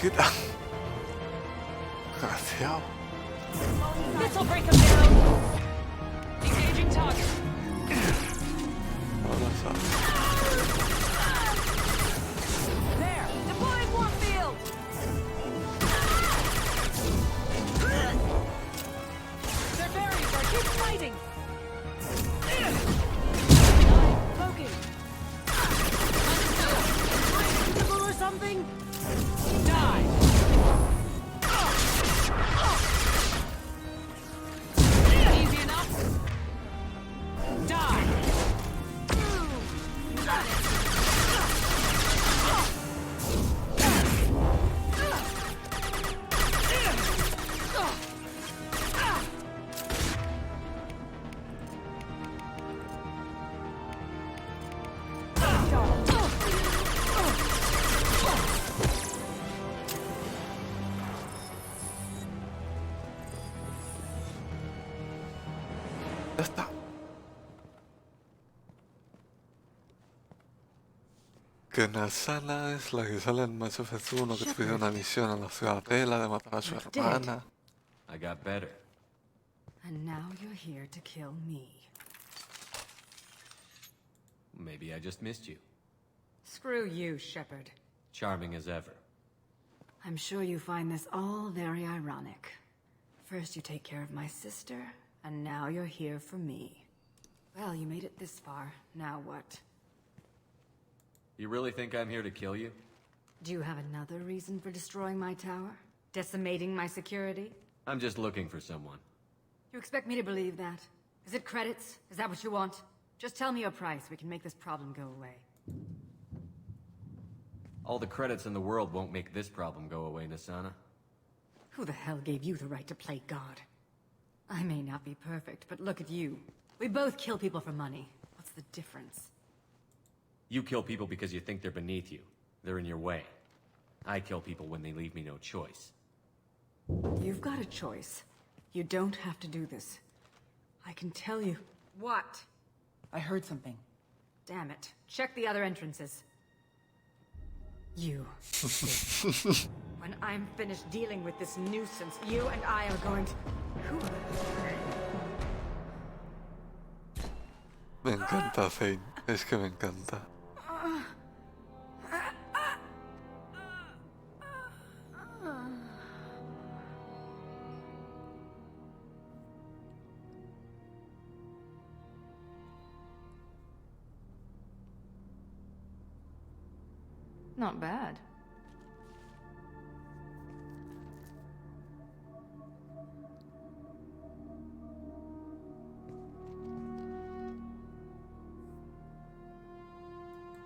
Quita. Desgraciado. This'll break him down. Engaging target. There. Deploying warfield. They're buried. Keep fighting. Cloaking. Or something. Die. está. Que Nasana es la que sale en Mass Effect 1, que te pide una misión en la ciudadela de matar a su hermana. I got better. And now you're here to kill me. Maybe I just missed you. Screw you, Shepard. Charming as ever. I'm sure you find this all very ironic. First you take care of my sister, and now you're here for me. Well, you made it this far. Now what? You really think I'm here to kill you? Do you have another reason for destroying my tower? Decimating my security? I'm just looking for someone. You expect me to believe that? Is it credits? Is that what you want? Just tell me your price. We can make this problem go away. All the credits in the world won't make this problem go away, Nasana. Who the hell gave you the right to play God? I may not be perfect, but look at you. We both kill people for money. What's the difference? You kill people because you think they're beneath you. They're in your way. I kill people when they leave me no choice. You've got a choice. You don't have to do this. I can tell you. What? I heard something. Damn it. Check the other entrances. You. When I'm finished dealing with this nuisance, you and I are going to... Who? Me encanta, Zane. Es que me encanta. Not bad.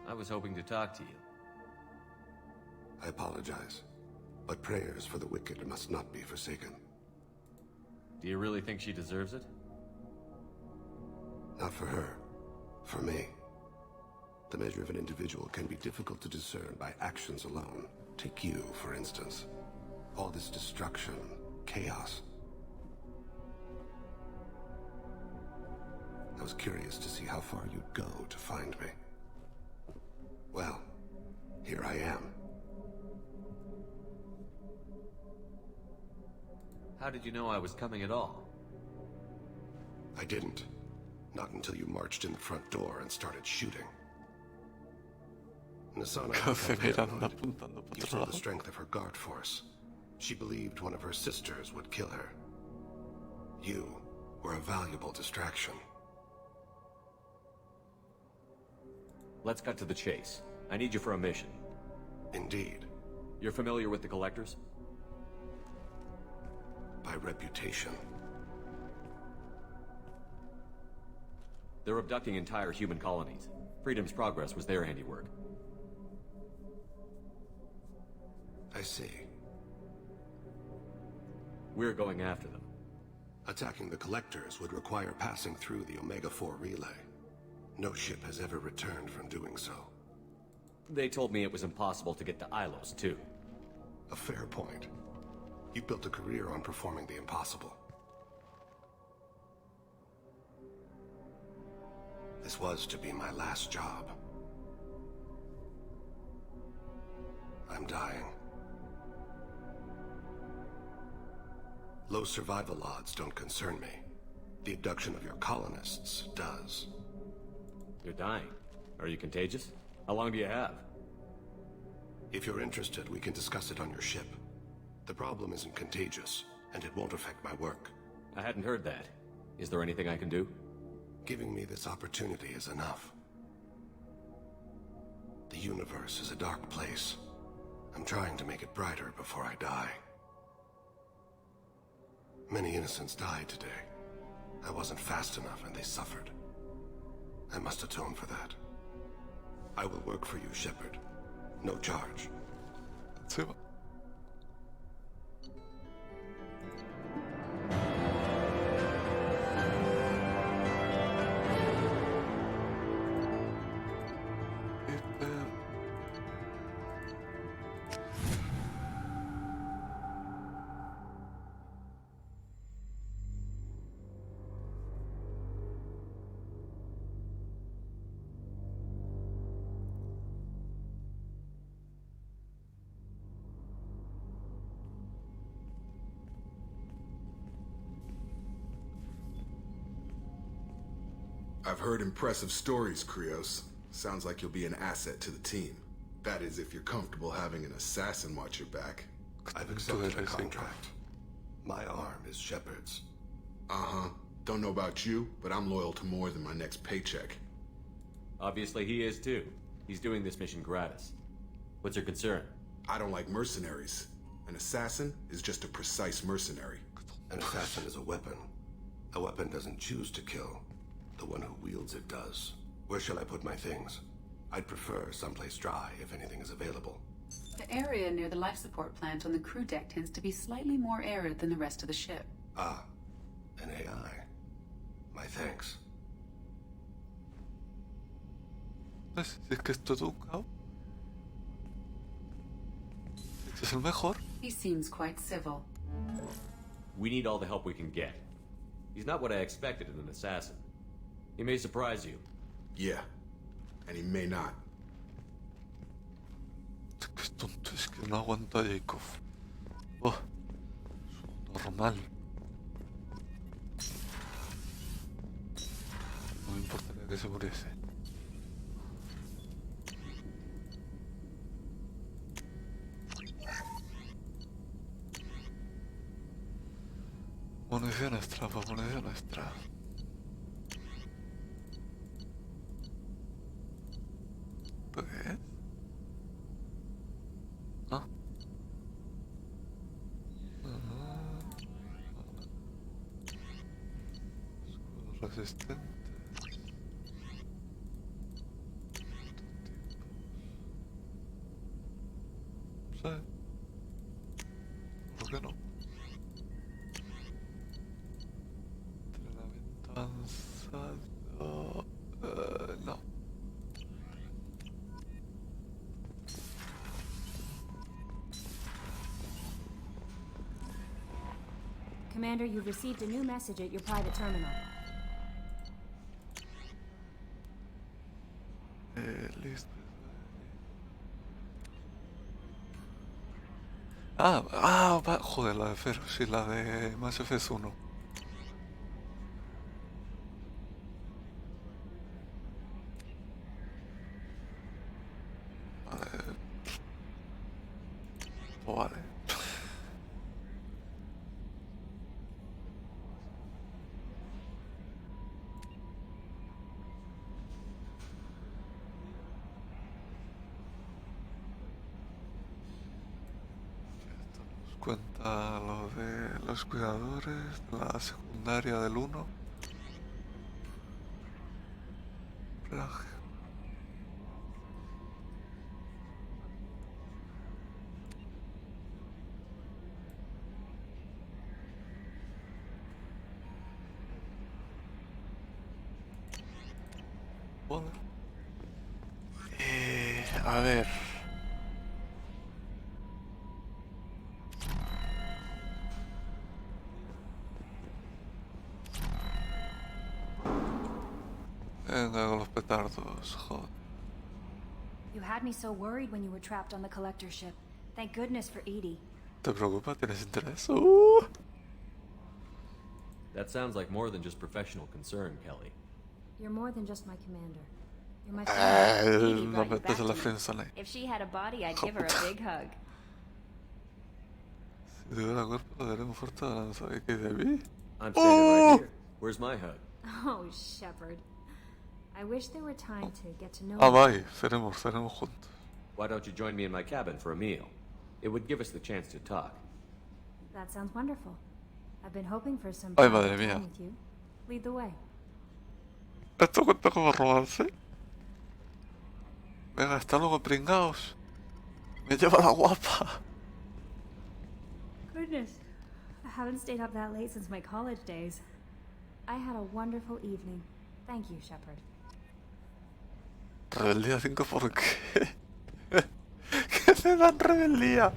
I was hoping to talk to you. I apologize, but prayers for the wicked must not be forsaken. Do you really think she deserves it? Not for her. For me. The measure of an individual can be difficult to discern by actions alone. Take you, for instance. All this destruction, chaos. I was curious to see how far you'd go to find me. Well, here I am. How did you know I was coming at all? I didn't. Not until you marched in the front door and started shooting. Nasana you saw the strength of her guard force. She believed one of her sisters would kill her. You were a valuable distraction. Let's cut to the chase. I need you for a mission. Indeed. You're familiar with the Collectors? By reputation. They're abducting entire human colonies. Freedom's Progress was their handiwork. I see. We're going after them. Attacking the Collectors would require passing through the Omega-4 relay. No ship has ever returned from doing so. They told me it was impossible to get to Ilos, too. A fair point. You built a career on performing the impossible. This was to be my last job. I'm dying. Low survival odds don't concern me. The abduction of your colonists does. You're dying. Are you contagious? How long do you have? If you're interested, we can discuss it on your ship. The problem isn't contagious, and it won't affect my work. I hadn't heard that. Is there anything I can do? Giving me this opportunity is enough. The universe is a dark place. I'm trying to make it brighter before I die. Many innocents died today. I wasn't fast enough and they suffered. I must atone for that. I will work for you, Shepard. No charge. Super. I've heard impressive stories, Krios. Sounds like you'll be an asset to the team. That is, if you're comfortable having an assassin watch your back. I've accepted a contract. My arm is Shepard's. Uh-huh. Don't know about you, but I'm loyal to more than my next paycheck. Obviously he is too. He's doing this mission gratis. What's your concern? I don't like mercenaries. An assassin is just a precise mercenary. An assassin is a weapon. A weapon doesn't choose to kill. The one who wields it does. Where shall I put my things? I'd prefer someplace dry if anything is available. The area near the life support plant on the crew deck tends to be slightly more arid than the rest of the ship. Ah, an AI. My thanks. ¿Ves? Si es que esto es un caos. Este es el mejor. He seems quite civil. We need all the help we can get. He's not what I expected in an assassin. He may surprise you. Yeah, and he may not. Qué tonto, es que no aguanta a Jacob. Oh, normal. No me importaría que se muriese. Munición extra, pues munición extra. ¿Qué es? ¿No? Escudo resistente. Sí. ¿Por qué no? Entrenamiento avanzado. No. Commander, you've received a new message at your private terminal. Listo. Joder, la de Fero, sí, la de Mass Effect 1. Vale. Pues vale. Cuenta lo de los cuidadores, la secundaria del 1. Plagio. Joder. A ver. Venga con los petardos, joder. You had me so worried when you were trapped on the collector ship. Thank goodness for Edie. ¿Te preocupa? ¿Tienes interés? That sounds like more than just professional concern, Kelly. You're more than just my commander. You're my friend. Edie No brought you metes back en la to me. friendzone. If she had a body, I'd give her a big hug. Si tuviera cuerpo, le daré un fuerte abrazo. ¿Qué de mí? I'm standing right here. Where's my hug? Oh, Shepard. I wish there were time to get to know Ah, you. vaya, seremos juntos. Why don't you join me in my cabin for a meal? It would give us the chance to talk. That sounds wonderful. I've been hoping for some Ay, private madre mía. time with you. Lead the way. ¿Esto cuenta como robarse? Venga, hasta luego, pringaos. Me lleva la guapa. Goodness. I haven't stayed up that late since my college days. I had a wonderful evening. Thank you, Shepard. Rebeldía 5, ¿por qué? ¿Qué me dan rebeldía?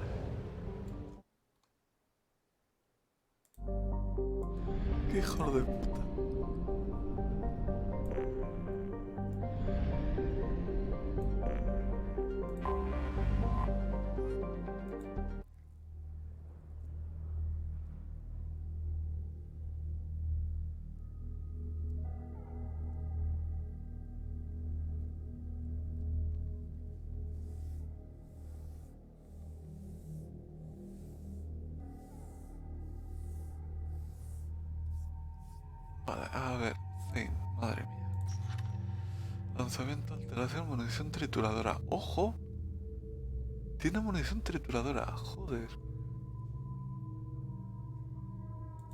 Qué hijo de puta. espada. A ver, Zane, madre mía. Lanzamiento, alteración, munición trituradora. ¡Ojo! Tiene munición trituradora, joder.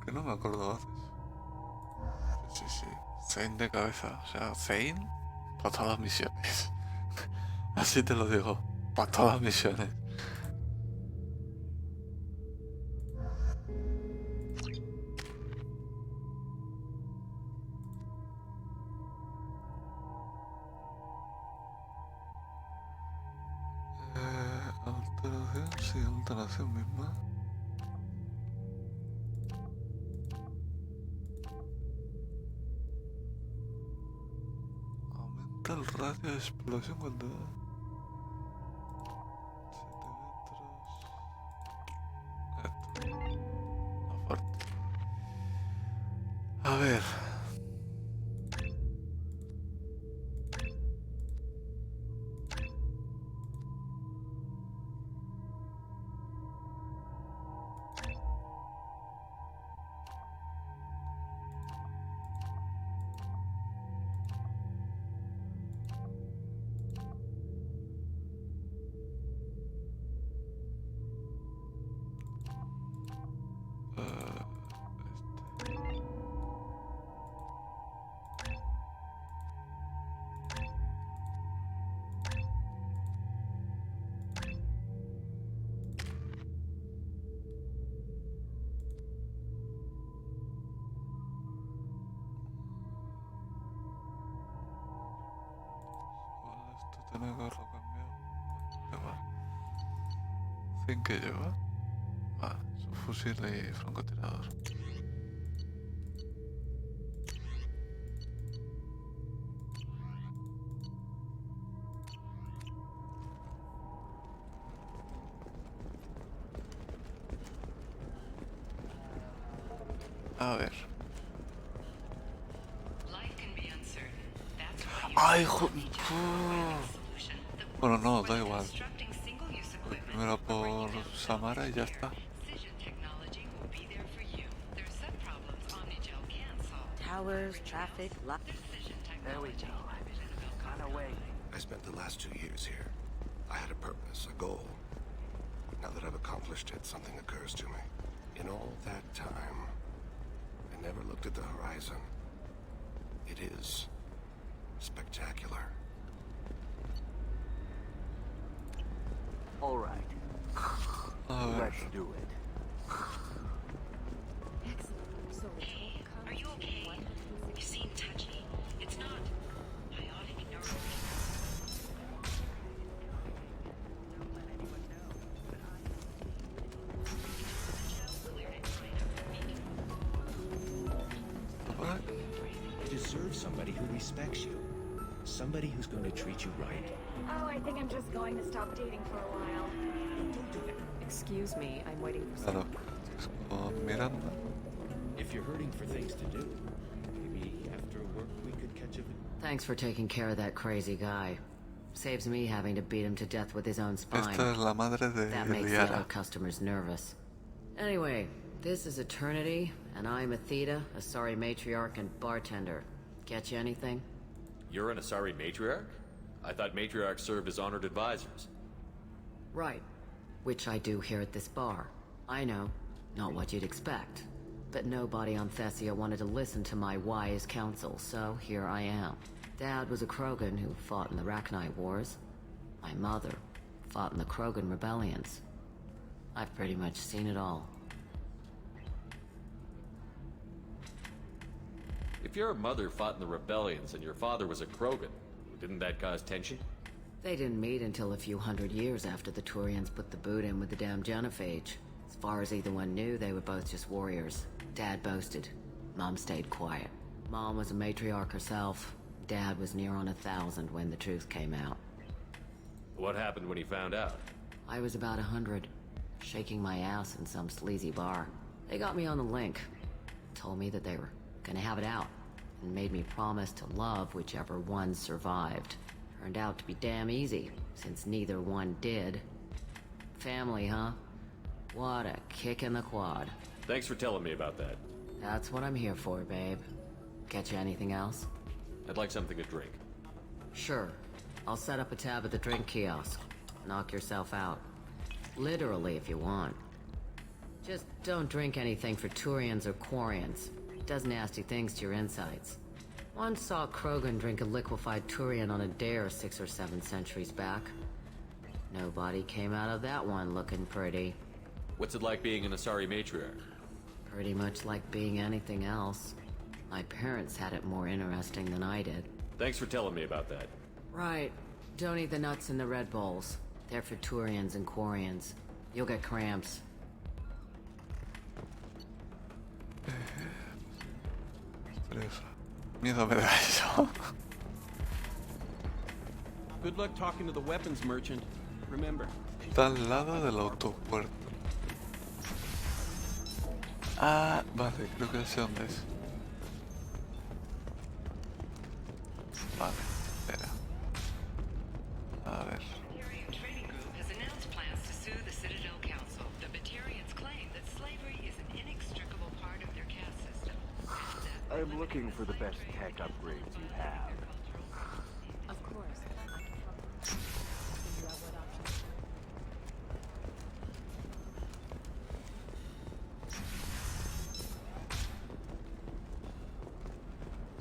Que no me acuerdo antes. Sí, sí, sí. Zane de cabeza. O sea, Zane para todas las misiones. Así te lo digo. Para todas las misiones. Alteración, sí, alteración misma. Aumenta el radio de explosión cuando... 7 metros... Esto. La fuerte. A ver... Esto tiene que haberlo cambiado. Da igual. ¿Zen que lleva? Vale, su fusil y francotirador. A ver. ¡Ay, Bueno, no, da igual. Voy primero por Samara y ya está. Towers, traffic, There we go. On our way. I spent the last 2 years here. I had a purpose, a goal. Now that I've accomplished it, something occurs to me. In all that time, I never looked at the horizon. It is spectacular. All right. Let's do it. Hey, are you okay? You seem touchy. It's not biotic neuro. You deserve somebody who respects you. Somebody who's going to treat you right. Oh, I think I'm just going to stop dating for a while. Don't do that. Excuse me, I'm waiting for Claro, es como Miranda. If you're hurting for things to do, maybe after work we could catch a... Thanks for taking care of that crazy guy. Saves me having to beat him to death with his own spine. Esta es la madre de That makes the Liara. other customers nervous. Anyway, this is Eternity, and I'm Athena, a sorry matriarch and bartender. Get you anything? You're an Asari matriarch? I thought matriarchs served as honored advisors. Right. Which I do here at this bar. I know, not what you'd expect. But nobody on Thessia wanted to listen to my wise counsel, so here I am. Dad was a Krogan who fought in the Rachni Wars. My mother fought in the Krogan rebellions. I've pretty much seen it all. If your mother fought in the rebellions and your father was a Krogan, didn't that cause tension? They didn't meet until a few hundred years after the Turians put the boot in with the damn Genophage. As far as either one knew, they were both just warriors. Dad boasted. Mom stayed quiet. Mom was a matriarch herself. Dad was near on 1,000 when the truth came out. What happened when he found out? I was about 100, shaking my ass in some sleazy bar. They got me on the link. Told me that they were gonna have it out, and made me promise to love whichever one survived. Turned out to be damn easy, since neither one did. Family, huh? What a kick in the quad. Thanks for telling me about that. That's what I'm here for, babe. Get you anything else? I'd like something to drink. Sure. I'll set up a tab at the drink kiosk. Knock yourself out. Literally, if you want. Just don't drink anything for Turians or Quarians. It does nasty things to your insides. Once saw Krogan drink a liquefied Turian on a dare 6 or 7 centuries back. Nobody came out of that one looking pretty. What's it like being an Asari matriarch? Pretty much like being anything else. My parents had it more interesting than I did. Thanks for telling me about that. Right. Don't eat the nuts in the Red Bowls. They're for Turians and Quarians. You'll get cramps. Miedo me da eso. Good luck talking to the weapons merchant. Remember. Está al lado del autopuerto. Ah, vale, creo que sé dónde es. Vale, espera. A ver. Batarian Trading Group has announced plans to sue the Citadel Council. The Batarians claim that slavery is an inextricable part of their caste system. I'm looking for the best tech upgrades you have. Of course.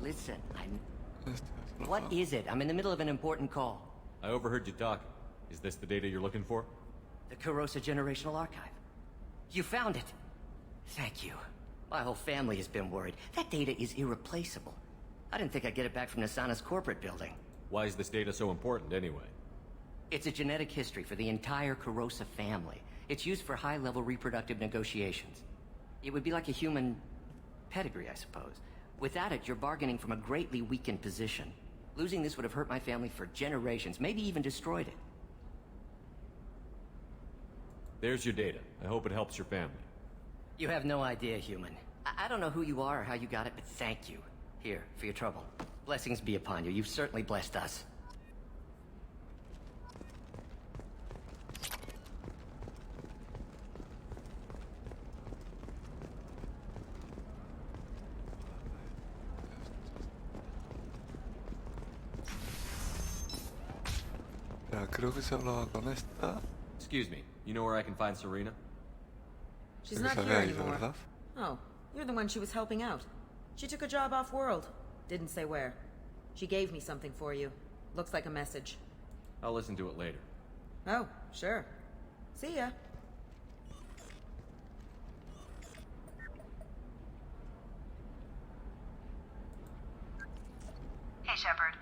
Listen, What is it? I'm in the middle of an important call. I overheard you talking. Is this the data you're looking for? The Kurosa Generational Archive. You found it. Thank you. My whole family has been worried. That data is irreplaceable. I didn't think I'd get it back from Nasana's corporate building. Why is this data so important anyway? It's a genetic history for the entire Kurosa family. It's used for high-level reproductive negotiations. It would be like a human pedigree, I suppose. Without it, you're bargaining from a greatly weakened position. Losing this would have hurt my family for generations, maybe even destroyed it. There's your data. I hope it helps your family. You have no idea, human. I don't know who you are or how you got it, but thank you. Here, for your trouble. Blessings be upon you. You've certainly blessed us. Creo que se hablaba con esta. Excuse me, you know where I can find Serena? She's not here anymore. Oh, you're the one she was helping out. She took a job off-world. Didn't say where. She gave me something for you. Looks like a message. I'll listen to it later. Oh, sure. See ya. Hey, Shepard.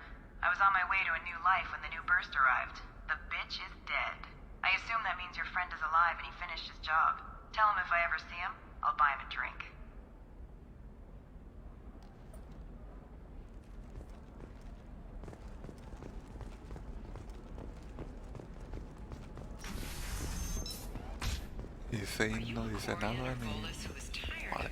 I was on my way to a new life when the new burst arrived. The bitch is dead. I assume that means your friend is alive and he finished his job. Tell him if I ever see him, I'll buy him a drink. Y Zane no dice nada ni... Vale.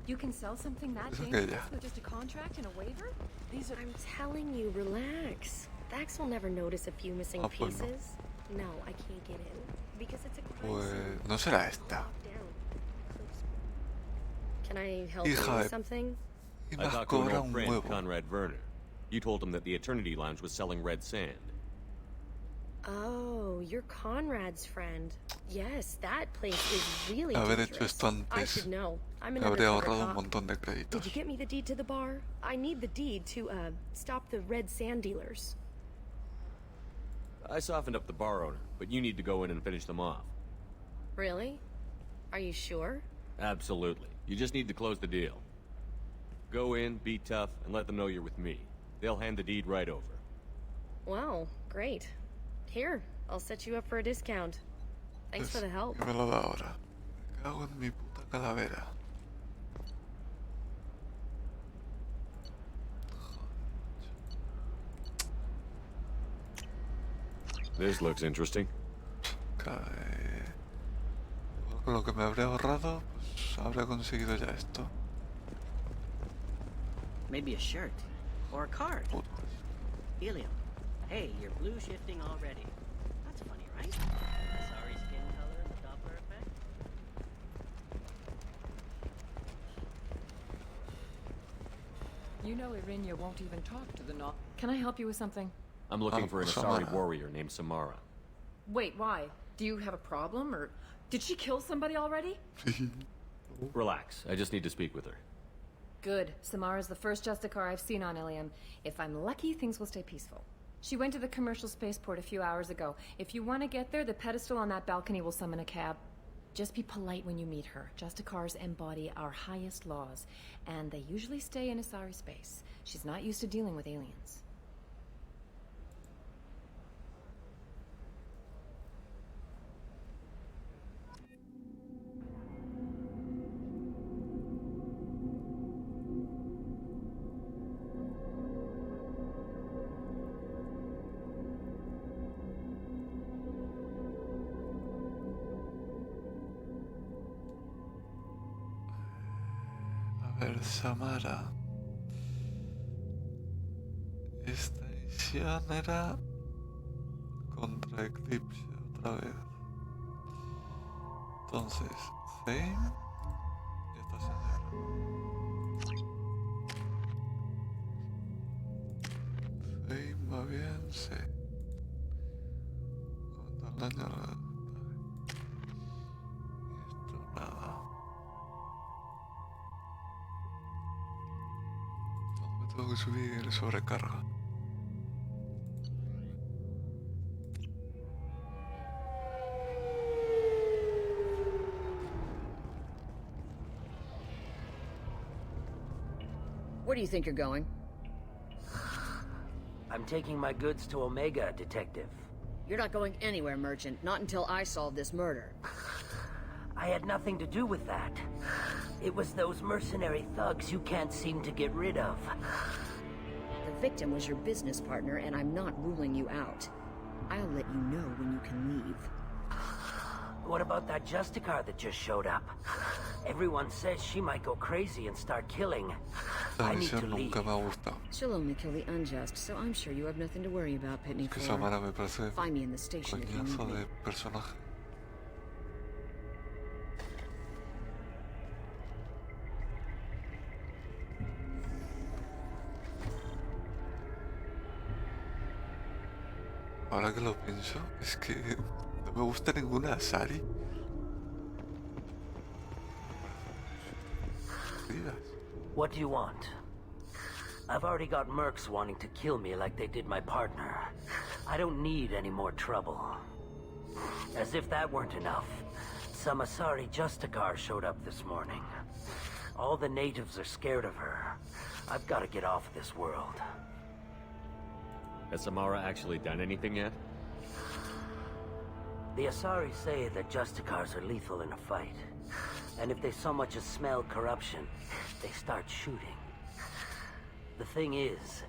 You can sell something that Eso que dangerous ya. with just a contract and a waiver? These are... I'm telling you, relax. Vax will never notice a few missing pues no. pieces. No, I can't get in. Because it's a crime Pues scene. no será esta. Can I help you Hija with de... something? Y I nos talked to an cobra old un friend, huevo. Conrad Werner. You told him that the Eternity Lounge was selling red sand. Oh, you're Conrad's friend. Yes, that place is really Haber dangerous. hecho esto I antes should know. I'm me an habría undercover ahorrado un cop. montón de Did créditos. you get me the deed to the bar? I need the deed to, stop the red sand dealers. I softened up the bar owner, but you need to go in and finish them off. Really? Are you sure? Absolutely. You just need to close the deal. Go in, be tough, and let them know you're with me. They'll hand the deed right over. Wow, great. Here, I'll set you up for a discount. Thanks for the help. Que me lo da ahora. Me cago en mi puta calavera. This looks interesting. Con lo que me habré ahorrado, pues habré conseguido ya esto. Maybe a shirt. Or a card. Helium. Hey, you're blue shifting already. That's funny, right? Sorry skin color, the Doppler effect. You know Irinia won't even talk to the Nock. Can I help you with something? I'm looking for an Asari warrior named Samara. Wait, why? Do you have a problem, or did she kill somebody already? Relax, I just need to speak with her. Good. Samara's the first Justicar I've seen on Ilium. If I'm lucky, things will stay peaceful. She went to the commercial spaceport a few hours ago. If you want to get there, the pedestal on that balcony will summon a cab. Just be polite when you meet her. Justicars embody our highest laws, and they usually stay in Asari space. She's not used to dealing with aliens. A ver, Samara. Esta misión era contra Eclipse otra vez. Entonces, Zane y esta señora. Zane va bien, sí. Aumentar el daño. Y esto nada. Tengo que subir sobrecarga. Where do you think you're going? I'm taking my goods to Omega, Detective. You're not going anywhere, Merchant. Not until I solve this murder. I had nothing to do with that. It was those mercenary thugs you can't seem to get rid of. The victim was your business partner, and I'm not ruling you out. I'll let you know when you can leave. What about that Justicar that just showed up? Everyone says she might go crazy and start killing. I need to leave. She'll only kill the unjust, so I'm sure you have nothing to worry about, Pitney Four. Find me in the station if you need me. Ahora que lo pienso, es que no me gusta ninguna Asari. What do you want? I've already got mercs wanting to kill me like they did my partner. I don't need any more trouble. As if that weren't enough, some Asari Justicar showed up this morning. All the natives are scared of her. I've got to get off this world. Has Samara actually done anything yet? The Asari say that Justicars are lethal in a fight. And if they so much as smell corruption, they start shooting. The thing is,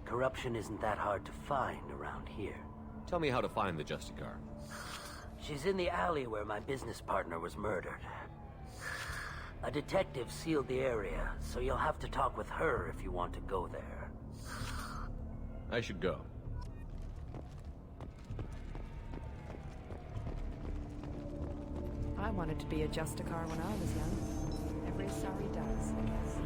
corruption isn't that hard to find around here. Tell me how to find the Justicar. She's in the alley where my business partner was murdered. A detective sealed the area, so you'll have to talk with her if you want to go there. I should go. I wanted to be a Justicar when I was young. Every Asari does, I guess.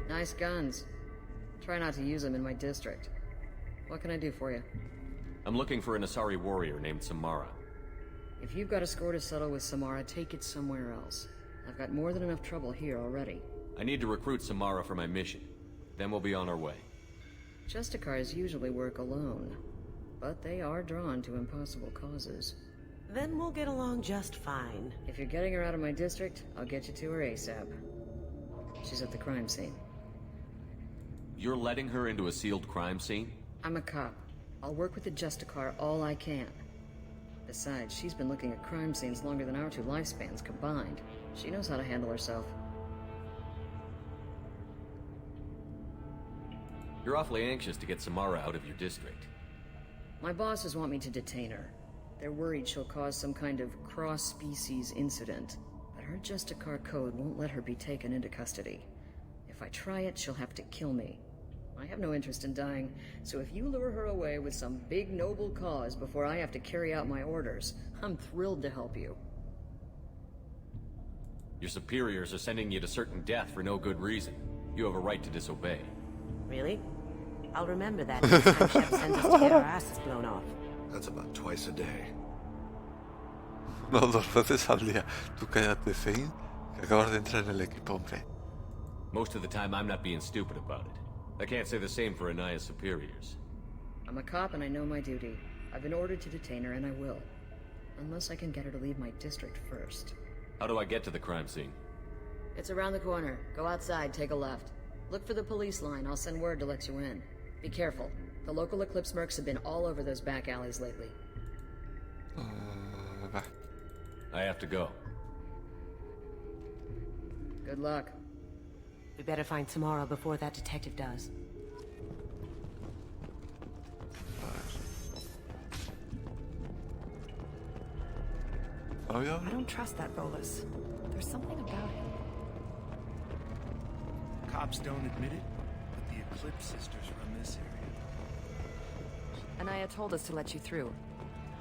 Nice guns. Try not to use them in my district. What can I do for you? I'm looking for an Asari warrior named Samara. If you've got a score to settle with Samara, take it somewhere else. I've got more than enough trouble here already. I need to recruit Samara for my mission. Then we'll be on our way. Justicars usually work alone, but they are drawn to impossible causes. Then we'll get along just fine. If you're getting her out of my district, I'll get you to her ASAP. She's at the crime scene. You're letting her into a sealed crime scene? I'm a cop. I'll work with the Justicar all I can. Besides, she's been looking at crime scenes longer than our two lifespans combined. She knows how to handle herself. You're awfully anxious to get Samara out of your district. My bosses want me to detain her. They're worried she'll cause some kind of cross-species incident, but her Justicar code won't let her be taken into custody. If I try it, she'll have to kill me. I have no interest in dying, so if you lure her away with some big noble cause before I have to carry out my orders, I'm thrilled to help you. Your superiors are sending you to certain death for no good reason. You have a right to disobey. Really? I'll remember that next time Shep sends us to get our asses blown off. That's about twice a day. No, 2 veces al día. Tú cállate, Zane, que acabas de entrar en el equipo, hombre. Most of the time, I'm not being stupid about it. I can't say the same for Anaya's superiors. I'm a cop and I know my duty. I've been ordered to detain her and I will. Unless I can get her to leave my district first. How do I get to the crime scene? It's around the corner. Go outside, take a left. Look for the police line. I'll send word to let you in. Be careful. The local Eclipse mercs have been all over those back alleys lately. I have to go. Good luck. We better find Samara before that detective does. Oh, yeah? I don't trust that Bolus. There's something about him. Cops don't admit it, but the Eclipse sisters run this area. Anaya told us to let you through.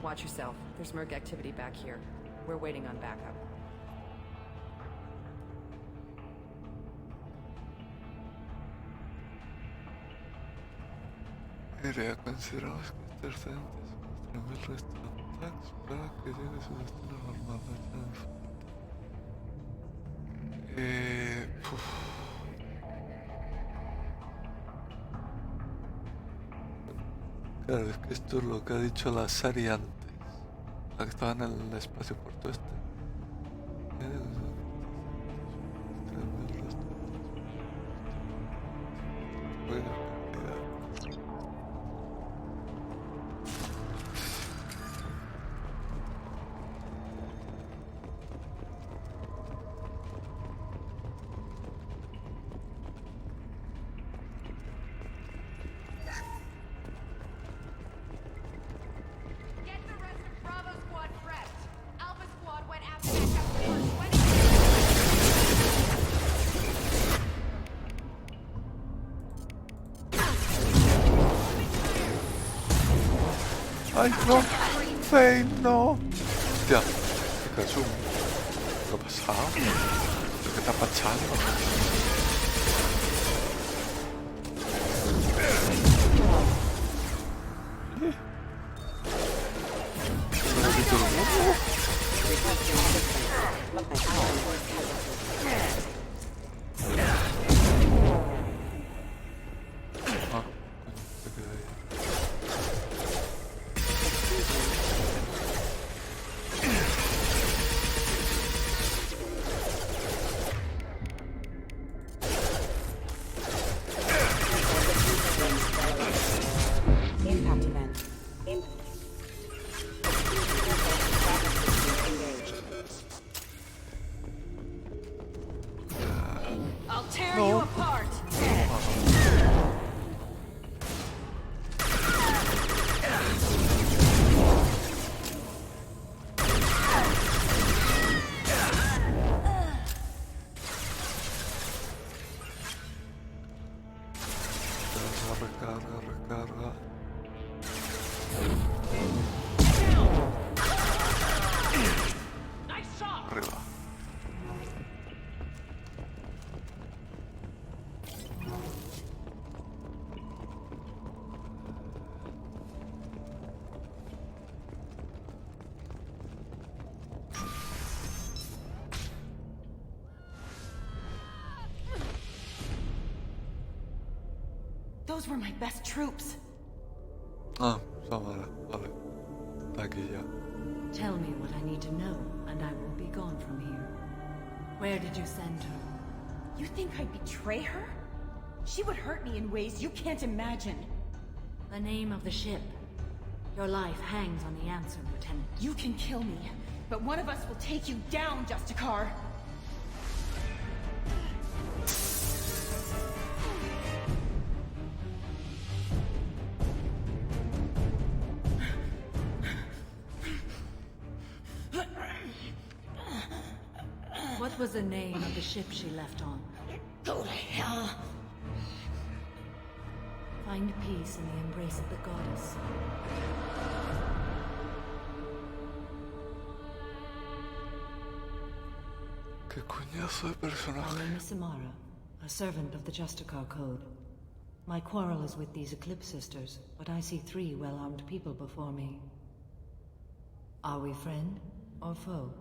Watch yourself. There's merc activity back here. We're waiting on backup. Heroe consideramos que antecedentes muestran el resto de attacks para que llegue a su destino normal. Claro, es que esto es lo que ha dicho la Sari antes. La que estaba en el espacio puerto este. ¡Ay, no! ¡Zane, no! Hostia, ¿qué es eso? ¿Qué ha pasado? ¿Qué está pasando? I'll tear you apart. Recarga. Arriba. Those were my best troops. Ah, Samara, vale. Está aquí ya. Tell me what I need to know, and I will be gone from here. Where did you send her? You think I'd betray her? She would hurt me in ways you can't imagine. The name of the ship. Your life hangs on the answer, Lieutenant. You can kill me, but one of us will take you down, Justicar. What was the name of the ship she left on? Go to hell. Find peace in the embrace of the goddess. Qué coñazo de personaje. My name is Samara, a servant of the Justicar Code. My quarrel is with these Eclipse Sisters, but I see 3 well-armed people before me. Are we friend or foe?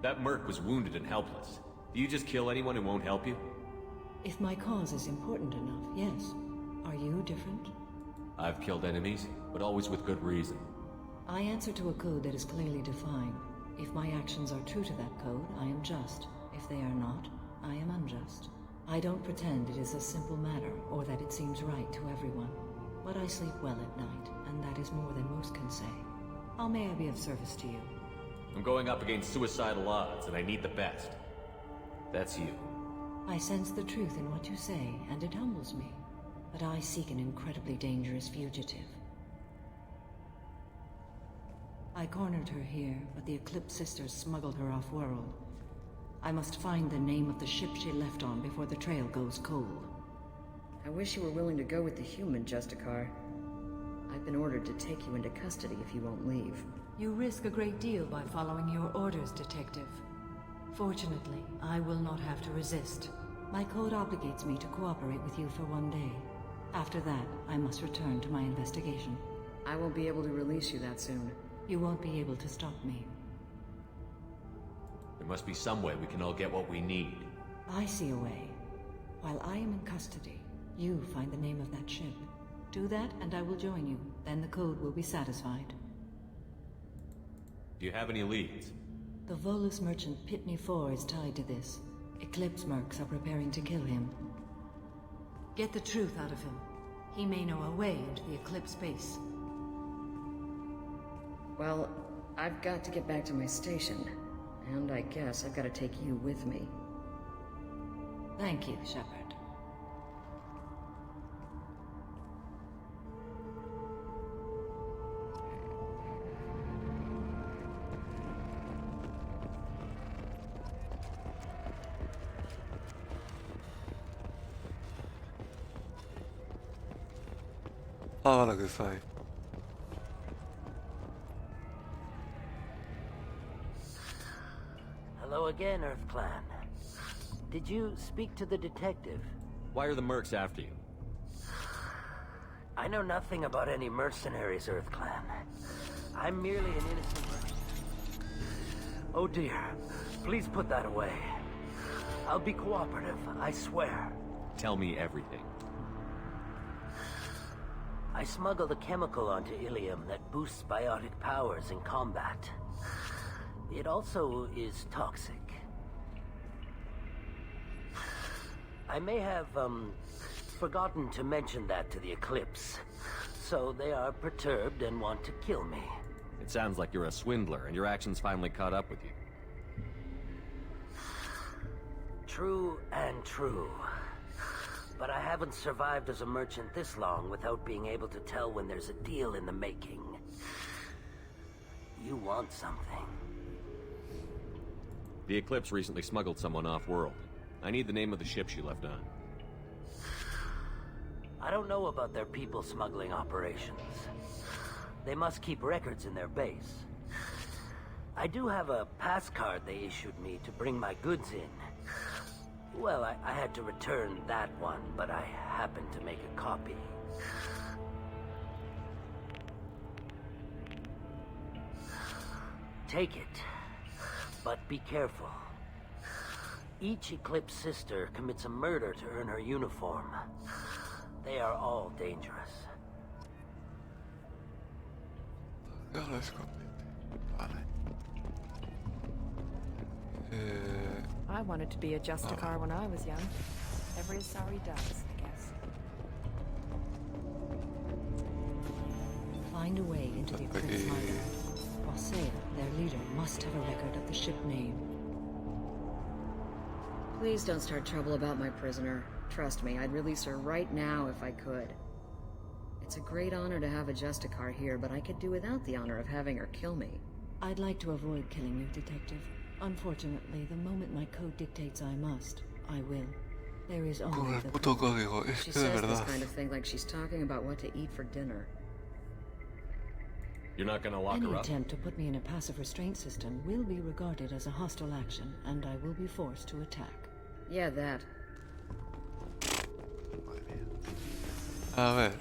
That merc was wounded and helpless. Do you just kill anyone who won't help you? If my cause is important enough, yes. Are you different? I've killed enemies, but always with good reason. I answer to a code that is clearly defined. If my actions are true to that code, I am just. If they are not, I am unjust. I don't pretend it is a simple matter, or that it seems right to everyone. But I sleep well at night, and that is more than most can say. How may I be of service to you? I'm going up against suicidal odds, and I need the best. That's you. I sense the truth in what you say, and it humbles me. But I seek an incredibly dangerous fugitive. I cornered her here, but the Eclipse Sisters smuggled her off-world. I must find the name of the ship she left on before the trail goes cold. I wish you were willing to go with the human, Justicar. I've been ordered to take you into custody if you won't leave. You risk a great deal by following your orders, Detective. Fortunately, I will not have to resist. My code obligates me to cooperate with you for 1 day. After that, I must return to my investigation. I won't be able to release you that soon. You won't be able to stop me. There must be some way we can all get what we need. I see a way. While I am in custody, you find the name of that ship. Do that, and I will join you. Then the code will be satisfied. Do you have any leads? The Volus merchant Pitney 4 is tied to this. Eclipse mercs are preparing to kill him. Get the truth out of him. He may know a way into the Eclipse base. Well, I've got to get back to my station. And I guess I've got to take you with me. Thank you, Shepard. Ahora que sai. Hello again, Earth Clan. Did you speak to the detective? Why are the mercs after you? I know nothing about any mercenaries, Earth Clan. I'm merely an innocent merchant. Oh dear. Please put that away. I'll be cooperative, I swear. Tell me everything. I smuggled a chemical onto Ilium that boosts biotic powers in combat. It also is toxic. I may have, forgotten to mention that to the Eclipse. So they are perturbed and want to kill me. It sounds like you're a swindler, and your actions finally caught up with you. True and true. But I haven't survived as a merchant this long without being able to tell when there's a deal in the making. You want something. The Eclipse recently smuggled someone off-world. I need the name of the ship she left on. I don't know about their people smuggling operations. They must keep records in their base. I do have a pass card they issued me to bring my goods in. Well, I had to return that one, but I happened to make a copy. Take it, but be careful. Each Eclipse sister commits a murder to earn her uniform. They are all dangerous. I wanted to be a Justicar when I was young. Every sorry does, I guess. Find a way into the Eclipse Harbor. Wasea, their leader, must have a record of the ship name. Please don't start trouble about my prisoner. Trust me, I'd release her right now if I could. It's a great honor to have a Justicar here, but I could do without the honor of having her kill me. I'd like to avoid killing you, Detective. Unfortunately, the moment my code dictates I must, I will. There is Con only el the puto code. código, es She que de says this verdad. kind of thing like she's talking about what to eat for dinner. You're not gonna lock Any her up? attempt to put me in a passive restraint system will be regarded as a hostile action, and I will be forced to attack. Yeah, that. A ver,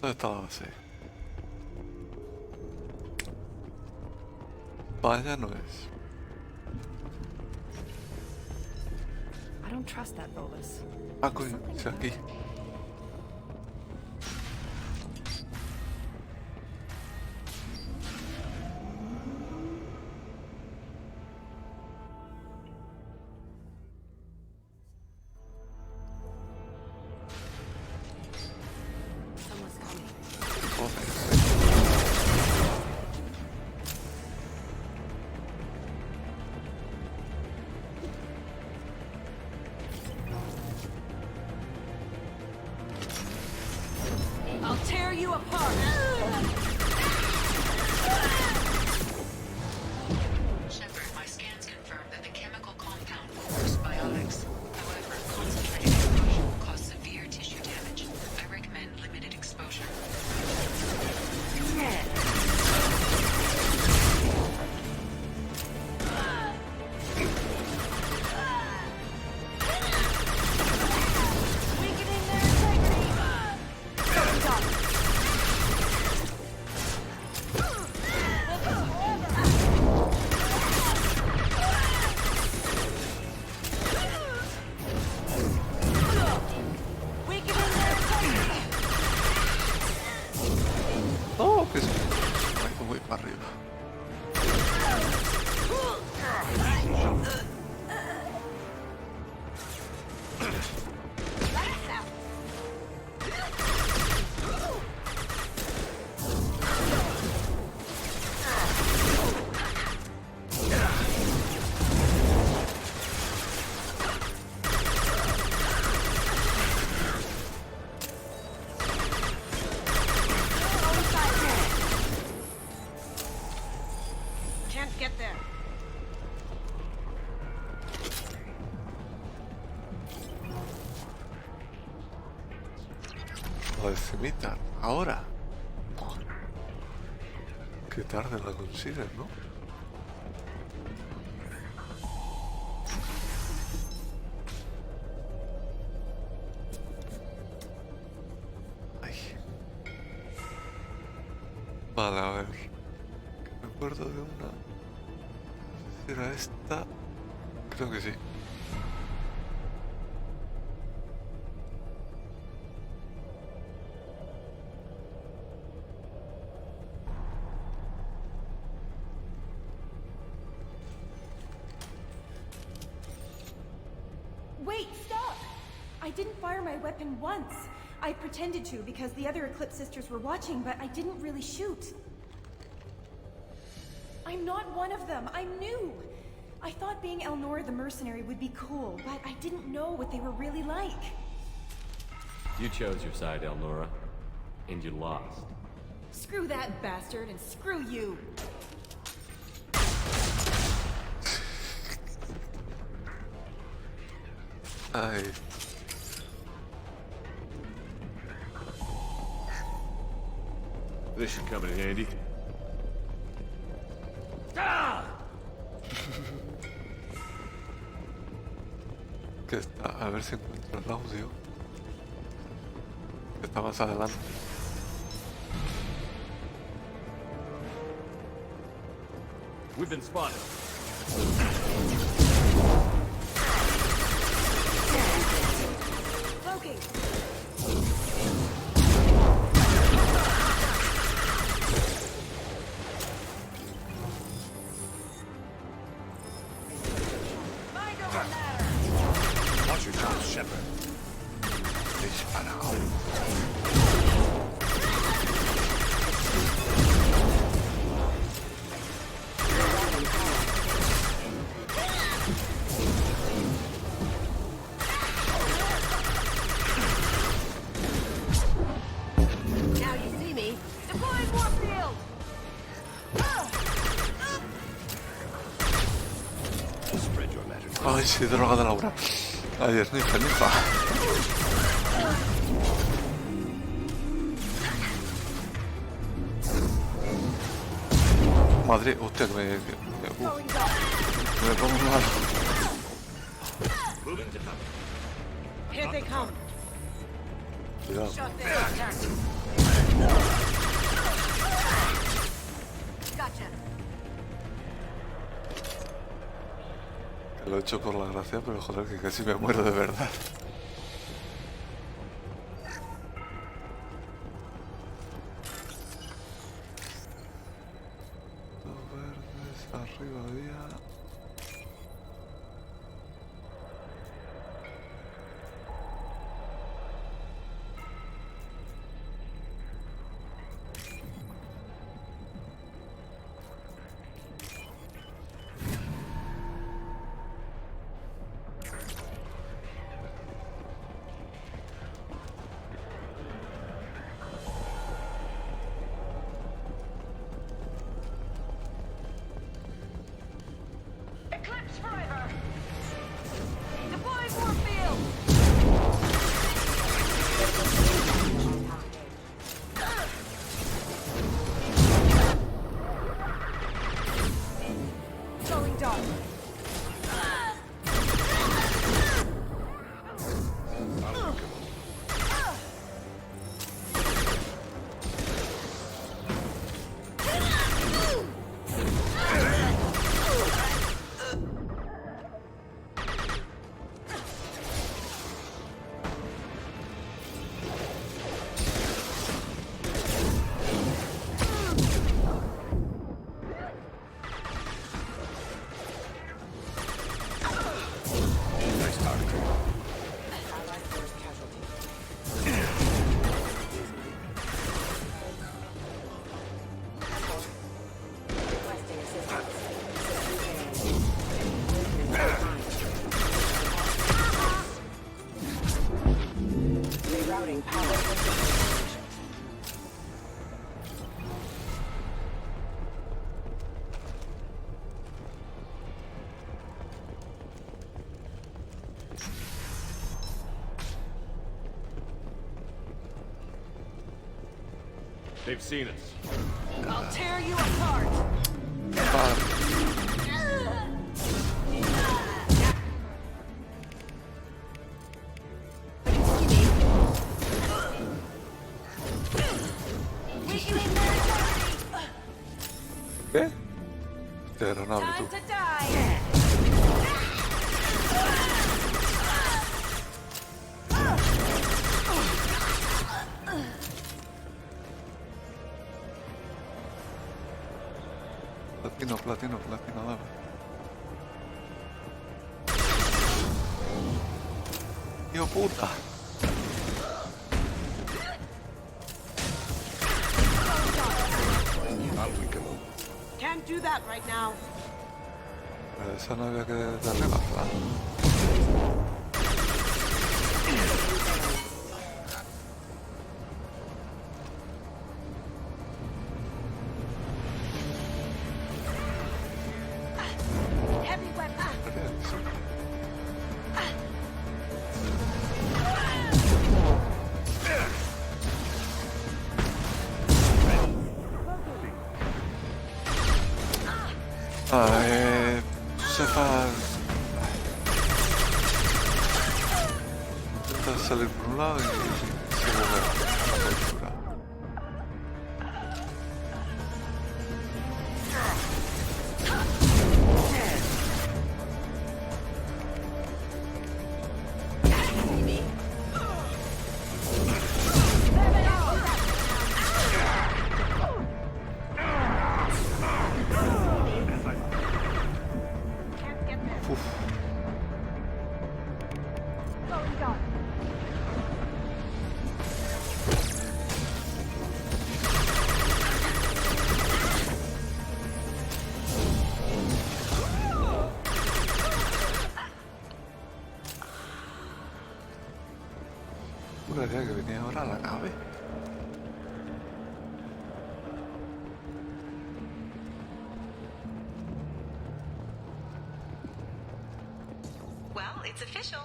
¿dónde está la base? Vaya no es. I don't trust that Volus. Ah, coño, es aquí. Someone's coming. I'll tear you apart! Shepard, my scans confirm that the chemical compound will worse biotics. However, concentrated exposure will cause severe tissue damage. I recommend limited exposure. Oh, que sí. Ay, voy para arriba. Can't get there. La decimita, ahora. Qué tarde la consigues, ¿no? Ay. Vale, a ver. Me acuerdo de una. No sé si era esta. Creo que sí. Wait, stop! I didn't fire my weapon once. I pretended to because the other Eclipse sisters were watching, but I didn't really shoot. I'm not one of them. I'm new. I thought being Elnora the mercenary would be cool, but I didn't know what they were really like. You chose your side, Elnora. And you lost. Screw that bastard and screw you. Ay. This should come in handy. Que está, a ver si encuentro el audio. Que está más adelante. We've been spotted. Loki! Watch your tongue, Shepard. Disparado. Now you see me. Deploying Warfield! Spread your magic. Ay, sí, droga de Laura. Ay, es nifa. Madre, hostia, que me pongo mal. Here they come. Cuidado. Que lo he hecho por la gracia, pero joder, que casi me muero de verdad. Los verdes, arriba había... Eclipse forever! Deploy more field! Going dark. They've seen us. I'll tear you apart! ¿Qué? Te granable tú. Time to die! Platino, dame. ¡Tío puta! Can't do that right now. Esa no había que darle más, ¿verdad? Se fa... Intenta salir por un lado y se mueve a la aventura. Juraría que venía ahora a la nave. it's official.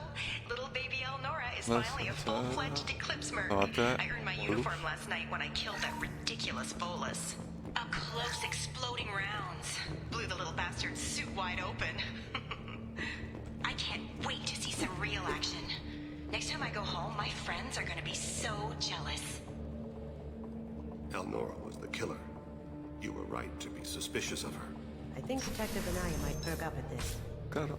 Little baby Elnora is Let's finally a full-fledged Eclipse Merc. Mate. I earned my uniform last night when I killed that ridiculous bolus. Up close, exploding rounds. Blew the little bastard's suit wide open. I can't wait to see some real action. Next time I go home, my friends are gonna be so jealous. Elnora was the killer. You were right to be suspicious of her. I think Detective Anaya might perk up at this. Claro.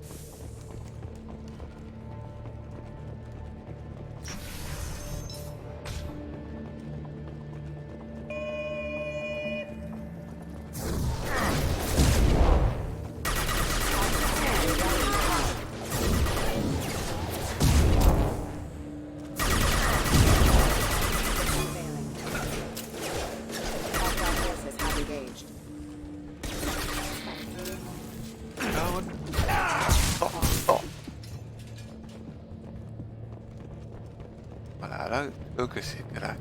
Vale, ahora creo que sí, que era aquí.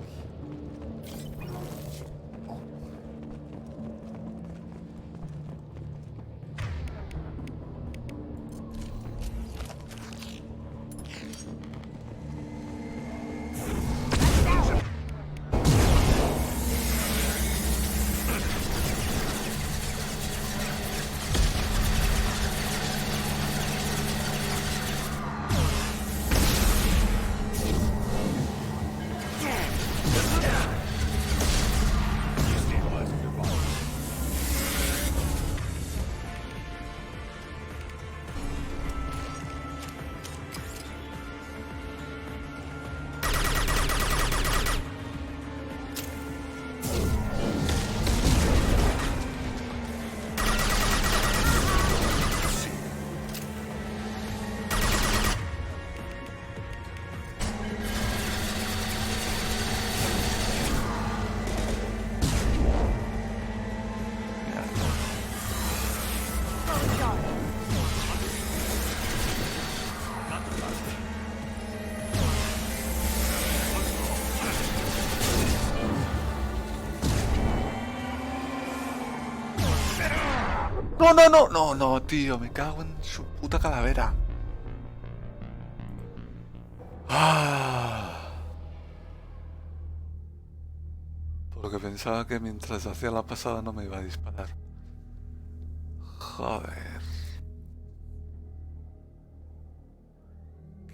No, tío, me cago en su puta calavera. Porque pensaba que mientras hacía la pasada no me iba a disparar. Joder.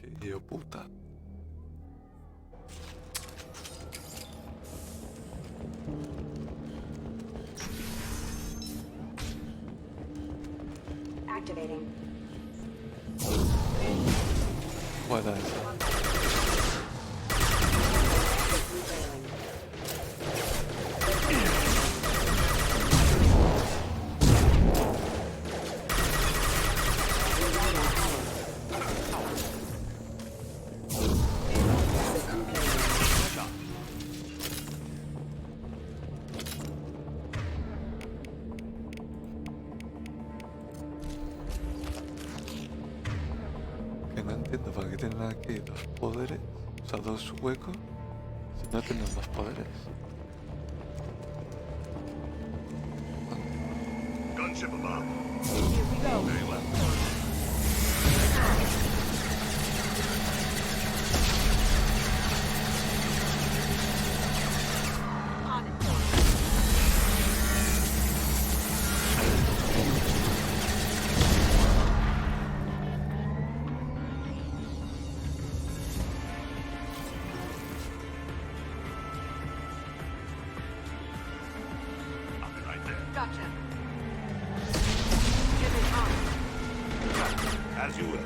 Qué tío puta. Activating. Buena esa. No entiendo para qué tienen aquí dos poderes, o sea, dos huecos, si no tienen dos poderes. Gunship above. Here we go. Very well. On it. I'll be right there. Gotcha. As you will.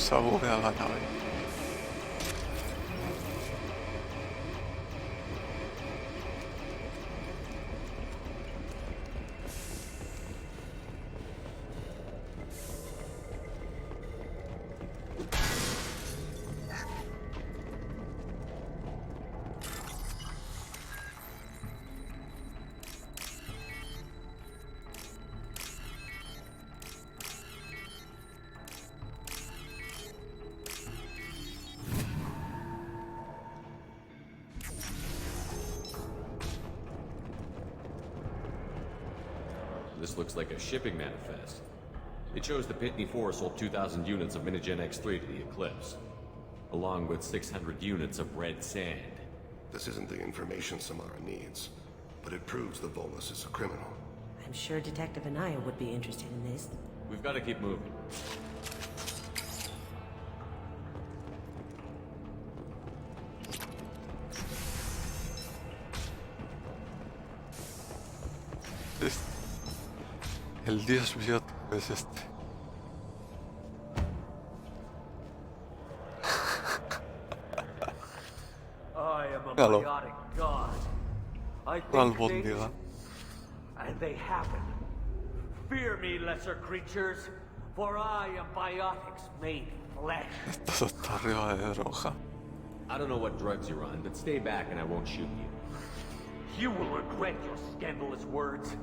Sabu que ha ganado ahí. This looks like a shipping manifest. It shows the Pitney 4 sold 2,000 units of Minigen X3 to the Eclipse, along with 600 units of red sand. This isn't the information Samara needs, but it proves the Volus is a criminal. I'm sure Detective Anaya would be interested in this. We've got to keep moving. El dios biótico es este. I am a Hello. biotic god. I Una think things, albóndiga. and they happen. Fear me, lesser creatures, for I am biotics made flesh. Esto está arriba de droga. I don't know what drugs you're on, but stay back and I won't shoot you. You will regret your scandalous words.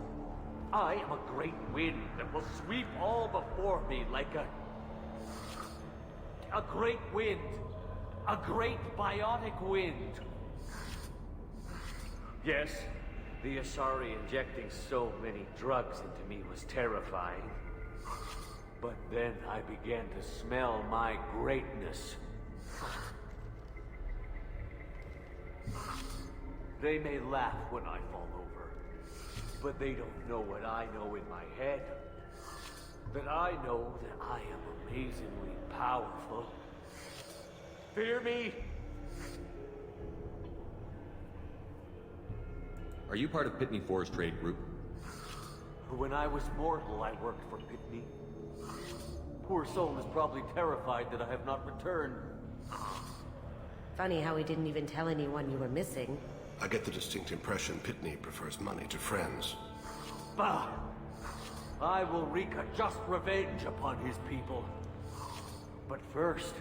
I am a great wind that will sweep all before me like a great wind. A great biotic wind. Yes, the Asari injecting so many drugs into me was terrifying. But then I began to smell my greatness. They may laugh when I fall over, but they don't know what I know in my head. That I know that I am amazingly powerful. Fear me? Are you part of Pitney 4's trade group? When I was mortal, I worked for Pitney. Poor soul is probably terrified that I have not returned. Funny how he didn't even tell anyone you were missing. I get the distinct impression Pitney prefers money to friends. Bah! I will wreak a just revenge upon his people. But first,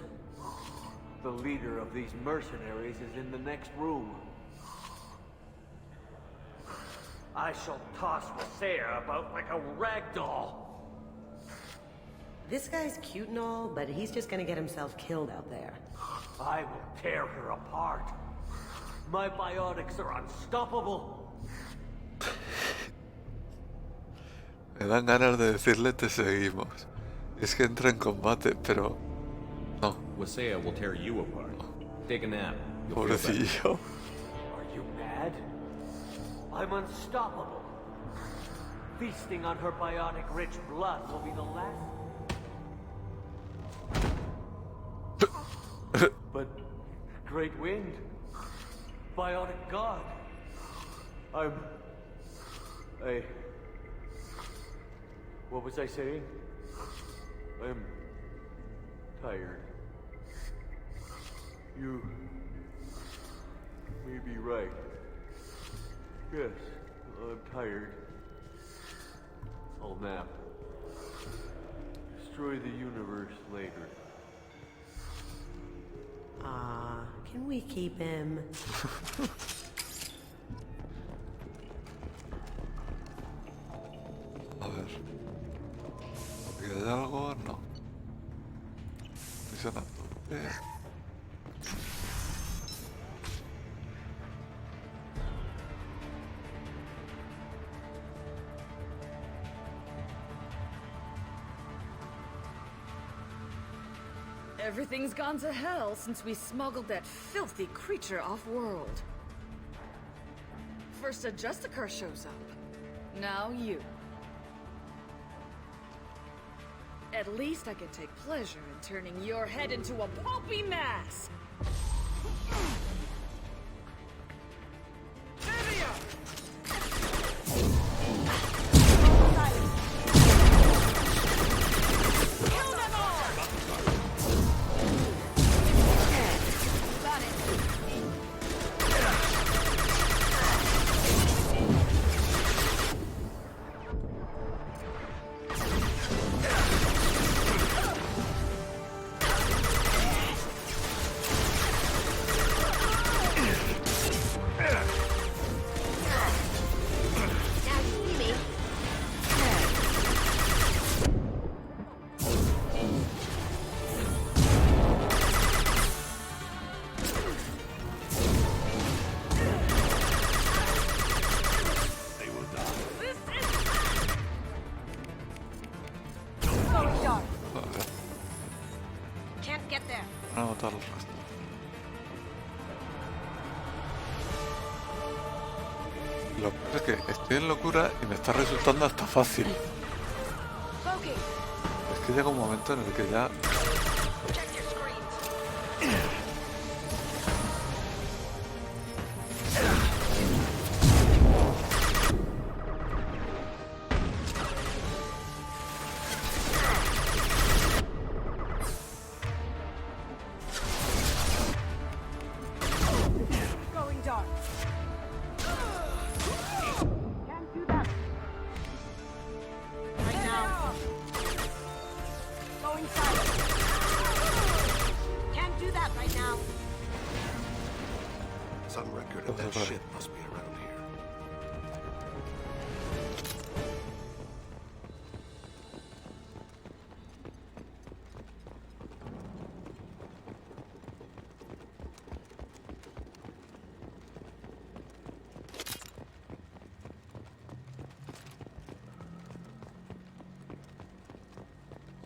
the leader of these mercenaries is in the next room. I shall toss Wasea about like a rag doll. This guy's cute and all, but he's just gonna get himself killed out there. I will tear her apart. My biotics are unstoppable. Me dan ganas de decirle te seguimos. Es que entra en combate, pero no. Wasea will tear you apart. Take a nap. You'll feel better. Pobrecillo. Are you mad? I'm unstoppable. Feasting on her biotic-rich blood will be the last. But great wind, biotic god. What was I saying? I'm tired. You may be right. Yes, I'm tired. I'll nap. Destroy the universe later. Can we keep him? A ver. ¿Hay algo? No. Estoy sonando. Everything's gone to hell since we smuggled that filthy creature off-world. First a Justicar shows up. Now you. At least I can take pleasure in turning your head into a pulpy mass! todo el resto. Lo peor es que estoy en locura y me está resultando hasta fácil. Es que llega un momento en el que ya... Going dark. Can't do that. Right now. Going silent. Can't do that right now. Some record of that ship must be around here.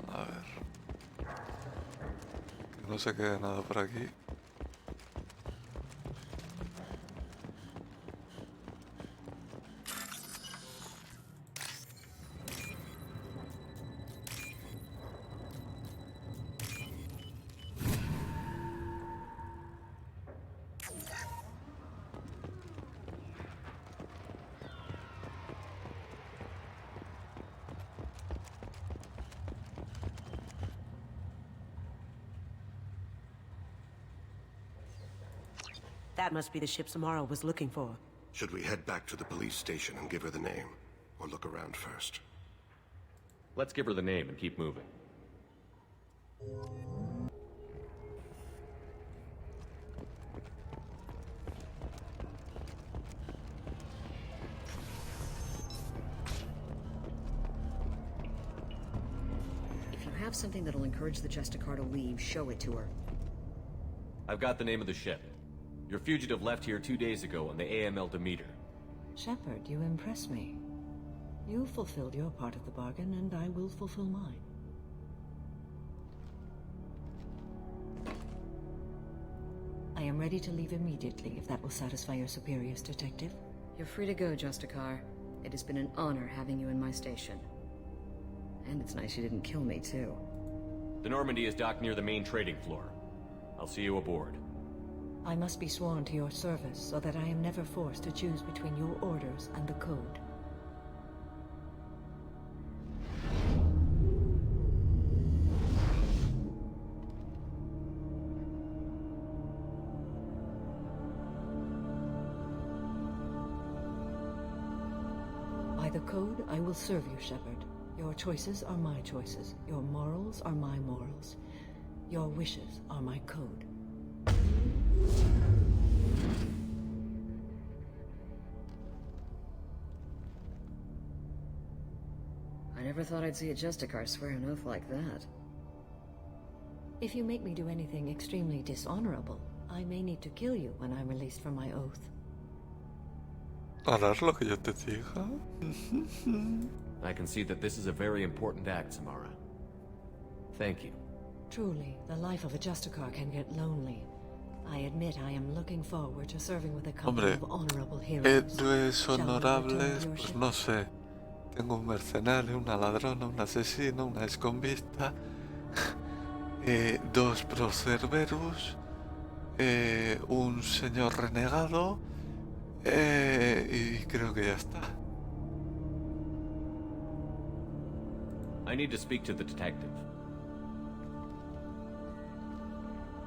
A ver. Que no se quede nada por aquí. That must be the ship Samara was looking for. Should we head back to the police station and give her the name? Or look around first? Let's give her the name and keep moving. If you have something that'll encourage the Justicar to leave, show it to her. I've got the name of the ship. Your fugitive left here 2 days ago on the AML Demeter. Shepard, you impress me. You fulfilled your part of the bargain, and I will fulfill mine. I am ready to leave immediately, if that will satisfy your superiors, Detective. You're free to go, Justicar. It has been an honor having you in my station. And it's nice you didn't kill me, too. The Normandy is docked near the main trading floor. I'll see you aboard. I must be sworn to your service, so that I am never forced to choose between your orders and the Code. By the Code, I will serve you, Shepard. Your choices are my choices. Your morals are my morals. Your wishes are my code. I never thought I'd see a Justicar swear an oath like that. If you make me do anything extremely dishonorable, I may need to kill you when I'm released from my oath. Harás lo que yo te diga. I can see that this is a very important act, Samara. Thank you. Truly, the life of a Justicar can get lonely. I admit I am looking forward to serving with a company of honorable heroes. Héroes honorables, pues no sé. Tengo un mercenario, una ladrona, un asesino, una escombista, dos procerberus, un señor renegado, y creo que ya está. I need to speak to the detective.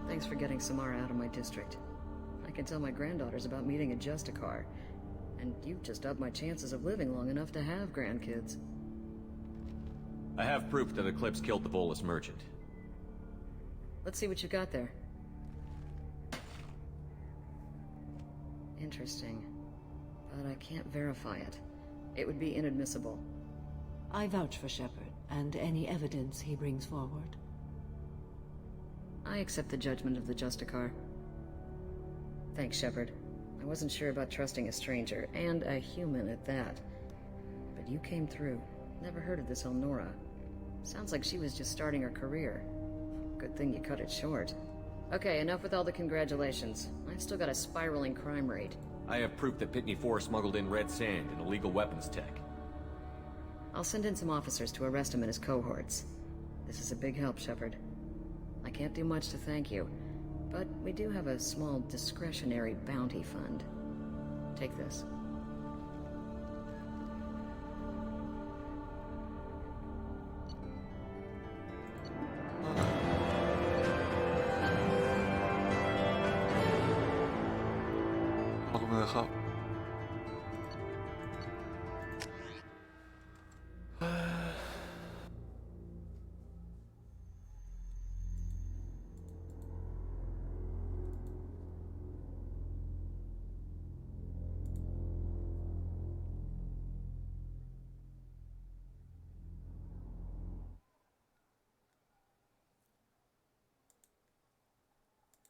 Thanks for getting Samara out of my district. I can tell my granddaughters about meeting a Justicar, and you've just upped my chances of living long enough to have grandkids. I have proof that Eclipse killed the Volus merchant. Let's see what you got there. Interesting. But I can't verify it. It would be inadmissible. I vouch for Shepard, and any evidence he brings forward. I accept the judgment of the Justicar. Thanks, Shepard. I wasn't sure about trusting a stranger, and a human at that. But you came through. Never heard of this Elnora. Sounds like she was just starting her career. Good thing you cut it short. Okay, enough with all the congratulations. I've still got a spiraling crime rate. I have proof that Pitney 4 smuggled in red sand and illegal weapons tech. I'll send in some officers to arrest him and his cohorts. This is a big help, Shepard. I can't do much to thank you, but we do have a small discretionary bounty fund. Take this. Algo me he dejado.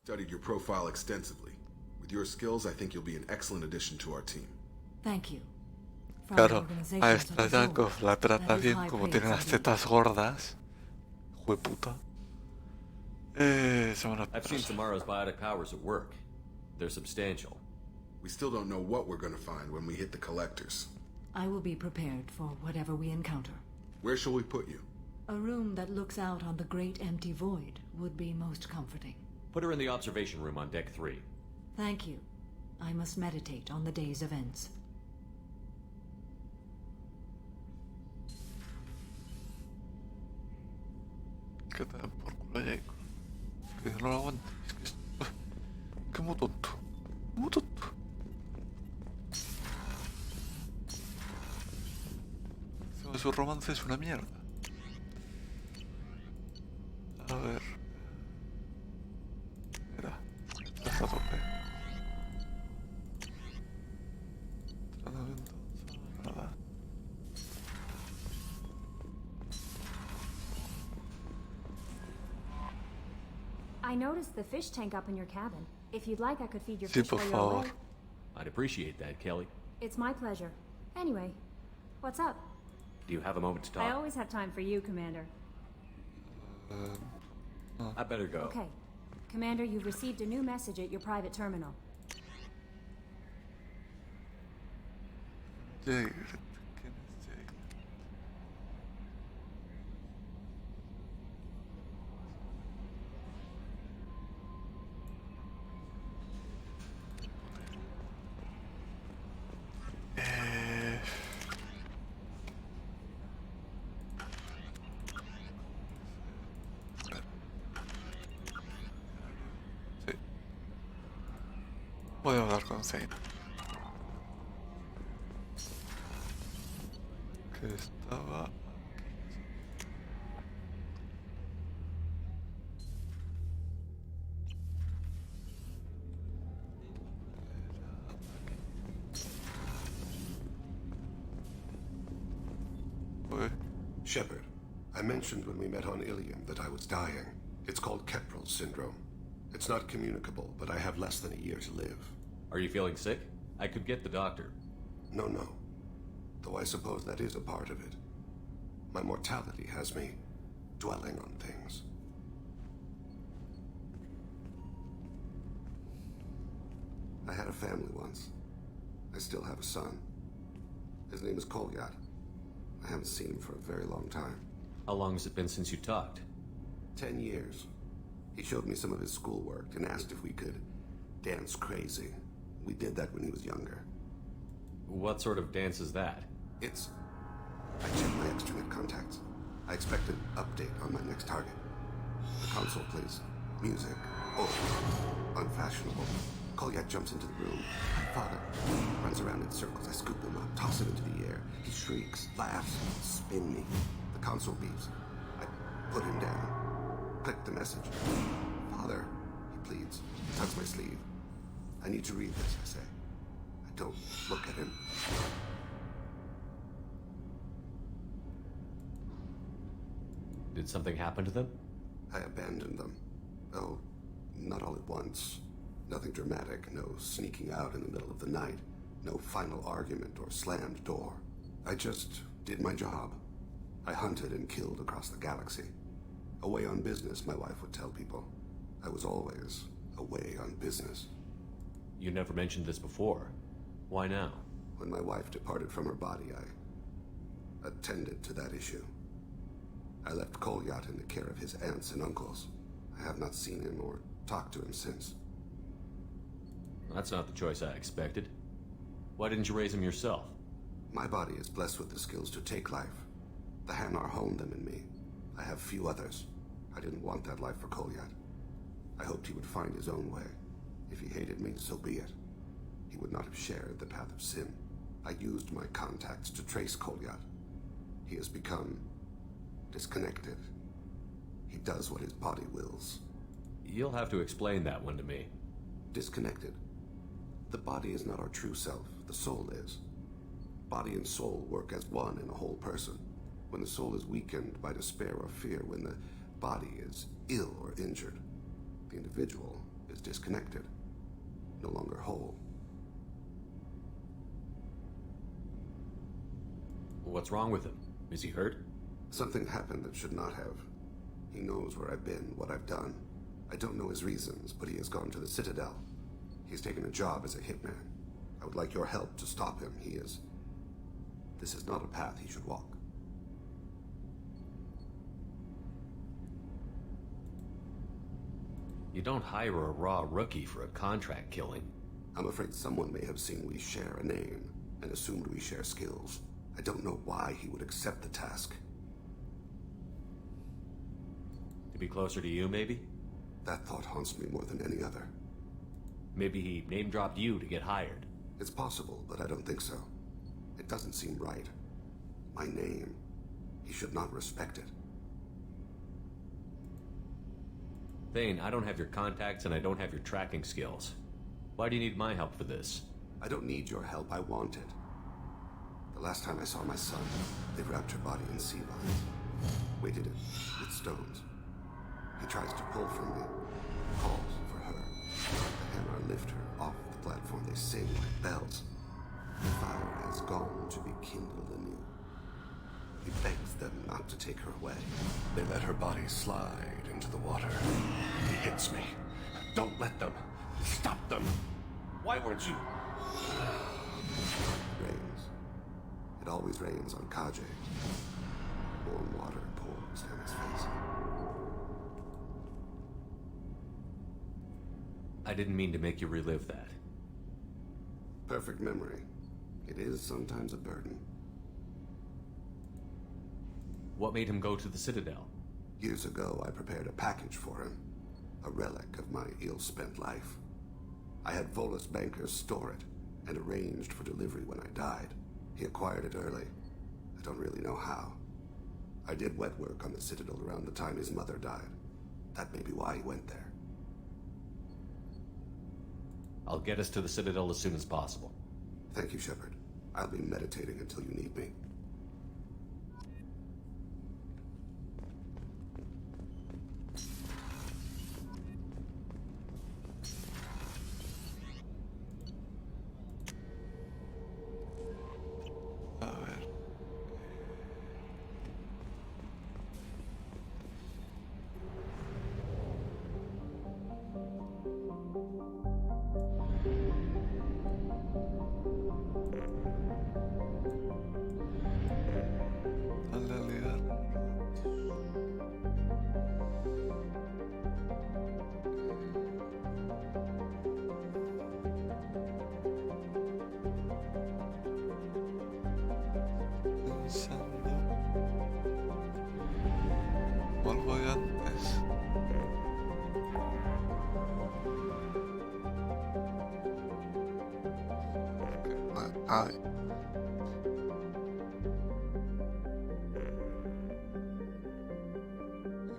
Studied your profile extensively. With your skills, I think you'll be an excellent addition to our team. Thank you. Claro, a esta Yakov la trata bien como tiene las tetas gordas. Jueputa. I've seen Samara's biotic powers at work. They're substantial. We still don't know what we're gonna find when we hit the collectors. I will be prepared for whatever we encounter. Where shall we put you? A room that looks out on the great empty void would be most comforting. Put her in the observation room on deck 3. Thank you. I must meditate on the day's events. Que te den por culo, Jacob. Que no lo aguanto. Es que muy tonto. Muy tonto. Su romance es una mierda. A ver. Mira. Está a tope. Tratamiento. Nada. I noticed the fish tank up in your cabin. If you'd like, I could feed your Sí, fish por while you're favor. away. I'd appreciate that, Kelly. It's my pleasure. Anyway, what's up? Do you have a moment to talk? I always have time for you, Commander. I better go. Okay. Commander, you've received a new message at your private terminal. Jake. Voy a hablar con Zane. Que estaba... Shepard, I mentioned when we met on Ilium that I was dying. It's called Kepral's syndrome. It's not communicable, but I have less than a year to live. Are you feeling sick? I could get the doctor. No. Though I suppose that is a part of it. My mortality has me dwelling on things. I had a family once. I still have a son. His name is Kolyat. I haven't seen him for a very long time. How long has it been since you talked? 10 years. He showed me some of his schoolwork and asked if we could dance crazy. We did that when he was younger. What sort of dance is that? It's... I checked my extranet contacts. I expect an update on my next target. The console plays music. Oh, unfashionable. Kolyat jumps into the room. My father runs around in circles. I scoop him up, toss him into the air. He shrieks, laughs, spin me. The console beeps. I put him down. Click the message. Father, he pleads. He tugs my sleeve. I need to read this, I say. I don't look at him. Did something happen to them? I abandoned them. Oh, not all at once. Nothing dramatic, no sneaking out in the middle of the night, no final argument or slammed door. I just did my job. I hunted and killed across the galaxy. Away on business, my wife would tell people. I was always away on business. You never mentioned this before. Why now? When my wife departed from her body, I attended to that issue. I left Kolyat in the care of his aunts and uncles. I have not seen him or talked to him since. That's not the choice I expected. Why didn't you raise him yourself? My body is blessed with the skills to take life. The Hanar honed them in me. I have few others. I didn't want that life for Kolyat. I hoped he would find his own way. If he hated me, so be it. He would not have shared the path of sin. I used my contacts to trace Kolyat. He has become disconnected. He does what his body wills. You'll have to explain that one to me. Disconnected. The body is not our true self. The soul is. Body and soul work as one in a whole person. When the soul is weakened by despair or fear, when the body is ill or injured, the individual is disconnected, no longer whole. What's wrong with him? Is he hurt? Something happened that should not have. He knows where I've been, what I've done. I don't know his reasons, but he has gone to the Citadel. He's taken a job as a hitman. I would like your help to stop him. This is not a path he should walk. You don't hire a raw rookie for a contract killing. I'm afraid someone may have seen we share a name and assumed we share skills. I don't know why he would accept the task. To be closer to you, maybe? That thought haunts me more than any other. Maybe he name-dropped you to get hired. It's possible, but I don't think so. It doesn't seem right. My name. He should not respect it. Thane, I don't have your contacts and I don't have your tracking skills. Why do you need my help for this? I don't need your help. I want it. The last time I saw my son, they wrapped her body in sea vines, weighted it with stones. He tries to pull from me, calls for her. The hammer lift her off the platform. They sing like bells. The fire has gone to be kindled anew. He begs them not to take her away. They let her body slide into the water. He hits me. Don't let them. Stop them. Why weren't you? Rains. It always rains on Kaje. Warm water pours down his face. I didn't mean to make you relive that. Perfect memory. It is sometimes a burden. What made him go to the Citadel? Years ago, I prepared a package for him. A relic of my ill-spent life. I had Volus bankers store it, and arranged for delivery when I died. He acquired it early. I don't really know how. I did wet work on the Citadel around the time his mother died. That may be why he went there. I'll get us to the Citadel as soon as possible. Thank you, Shepard. I'll be meditating until you need me. ¿Cuál voy antes? Ay.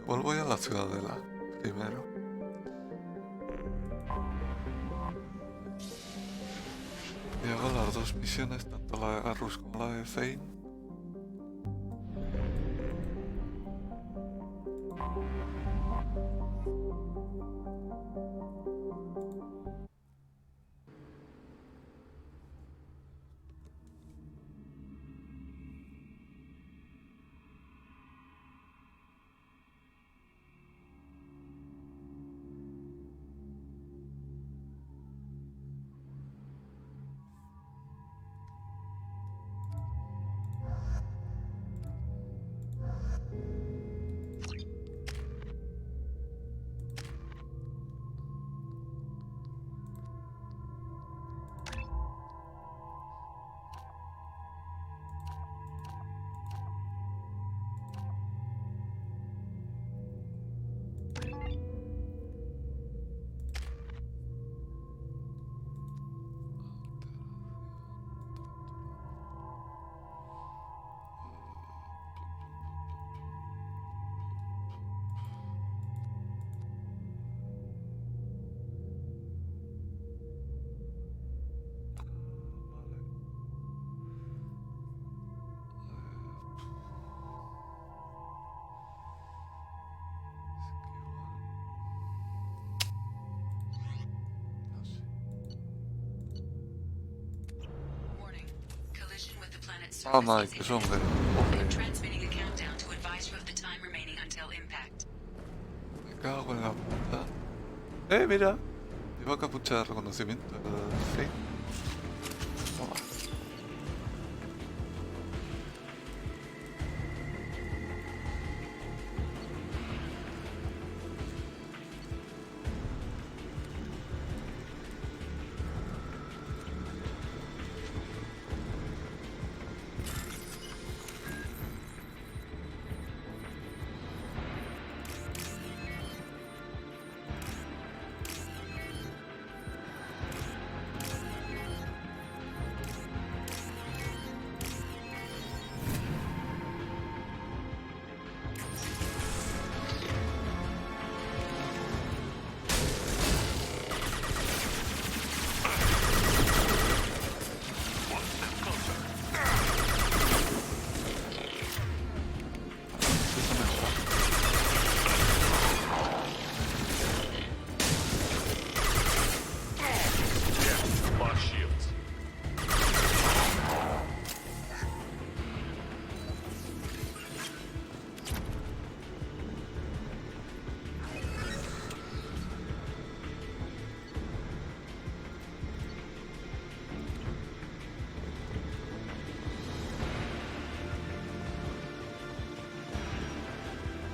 Igual voy a la ciudadela primero. Y hago las dos misiones, tanto la de Garrus como la de Thane. Ah, service Mike, is que hombre. I'm transmitting a countdown to advise you of the time remaining until impact. Me cago en la puta. Mira. Lleva capucha de reconocimiento. Sí. Toma.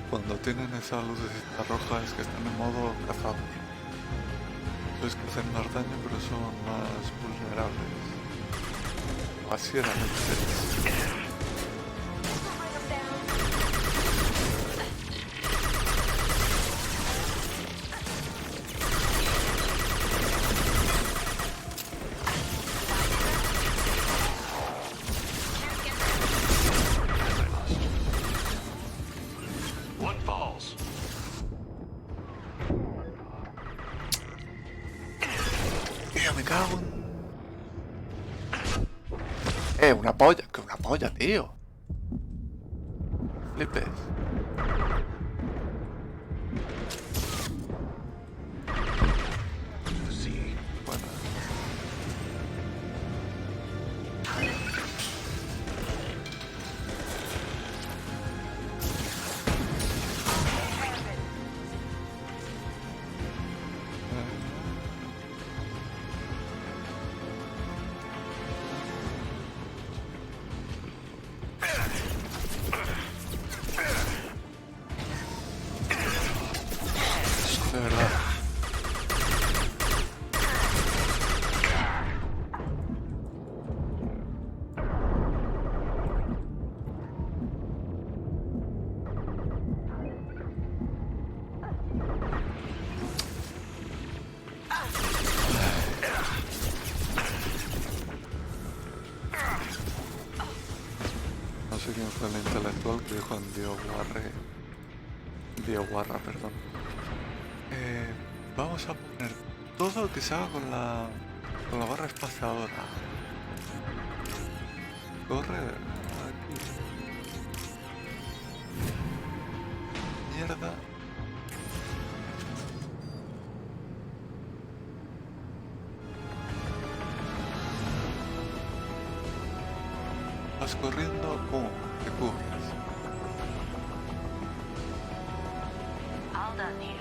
Cuando tienen esa lucecita roja es que están en modo cazador. Es que hacen más daño pero son más vulnerables. Así era el One falls. Tío, me cago en... una polla, que una polla, tío. Flipes. Bueno. De verdad. No sé quién fue el intelectual que dijo en Dioguarra, perdón. Vamos a poner todo lo que se haga con la barra espaciadora. Corre aquí. Mierda. Vas corriendo, pum, te cubres. All done here.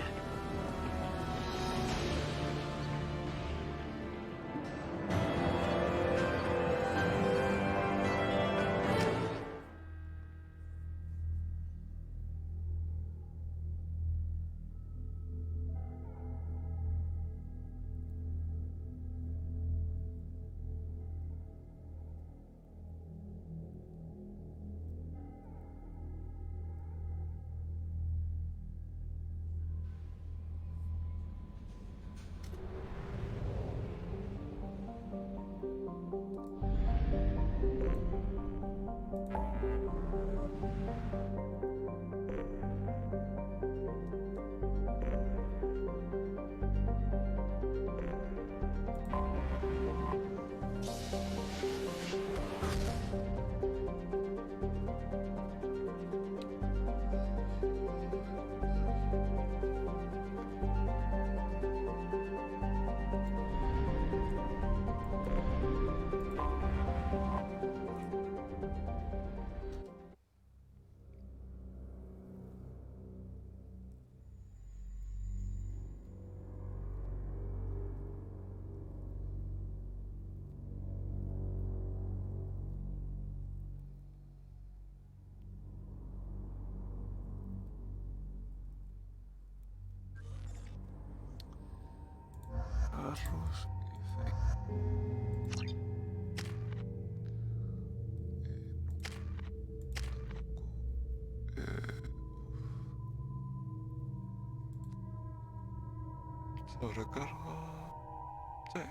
cigarros y sobrecarga. Sí.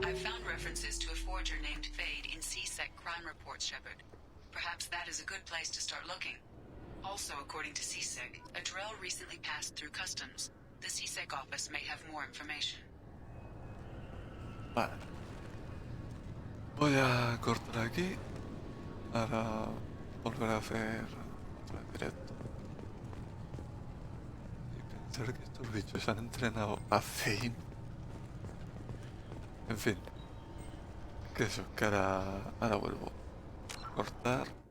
I've found references to a forger named Fade in CSEC crime reports, Shepard. Perhaps that is a good place to start looking. Also, according to CSEC, a drill recently passed through customs. The CSEC office may have more information. Vale. Voy a cortar aquí para volver a hacer otro directo. Y pensar que estos bichos han entrenado a Zane. En fin. Que eso, que ahora vuelvo a cortar.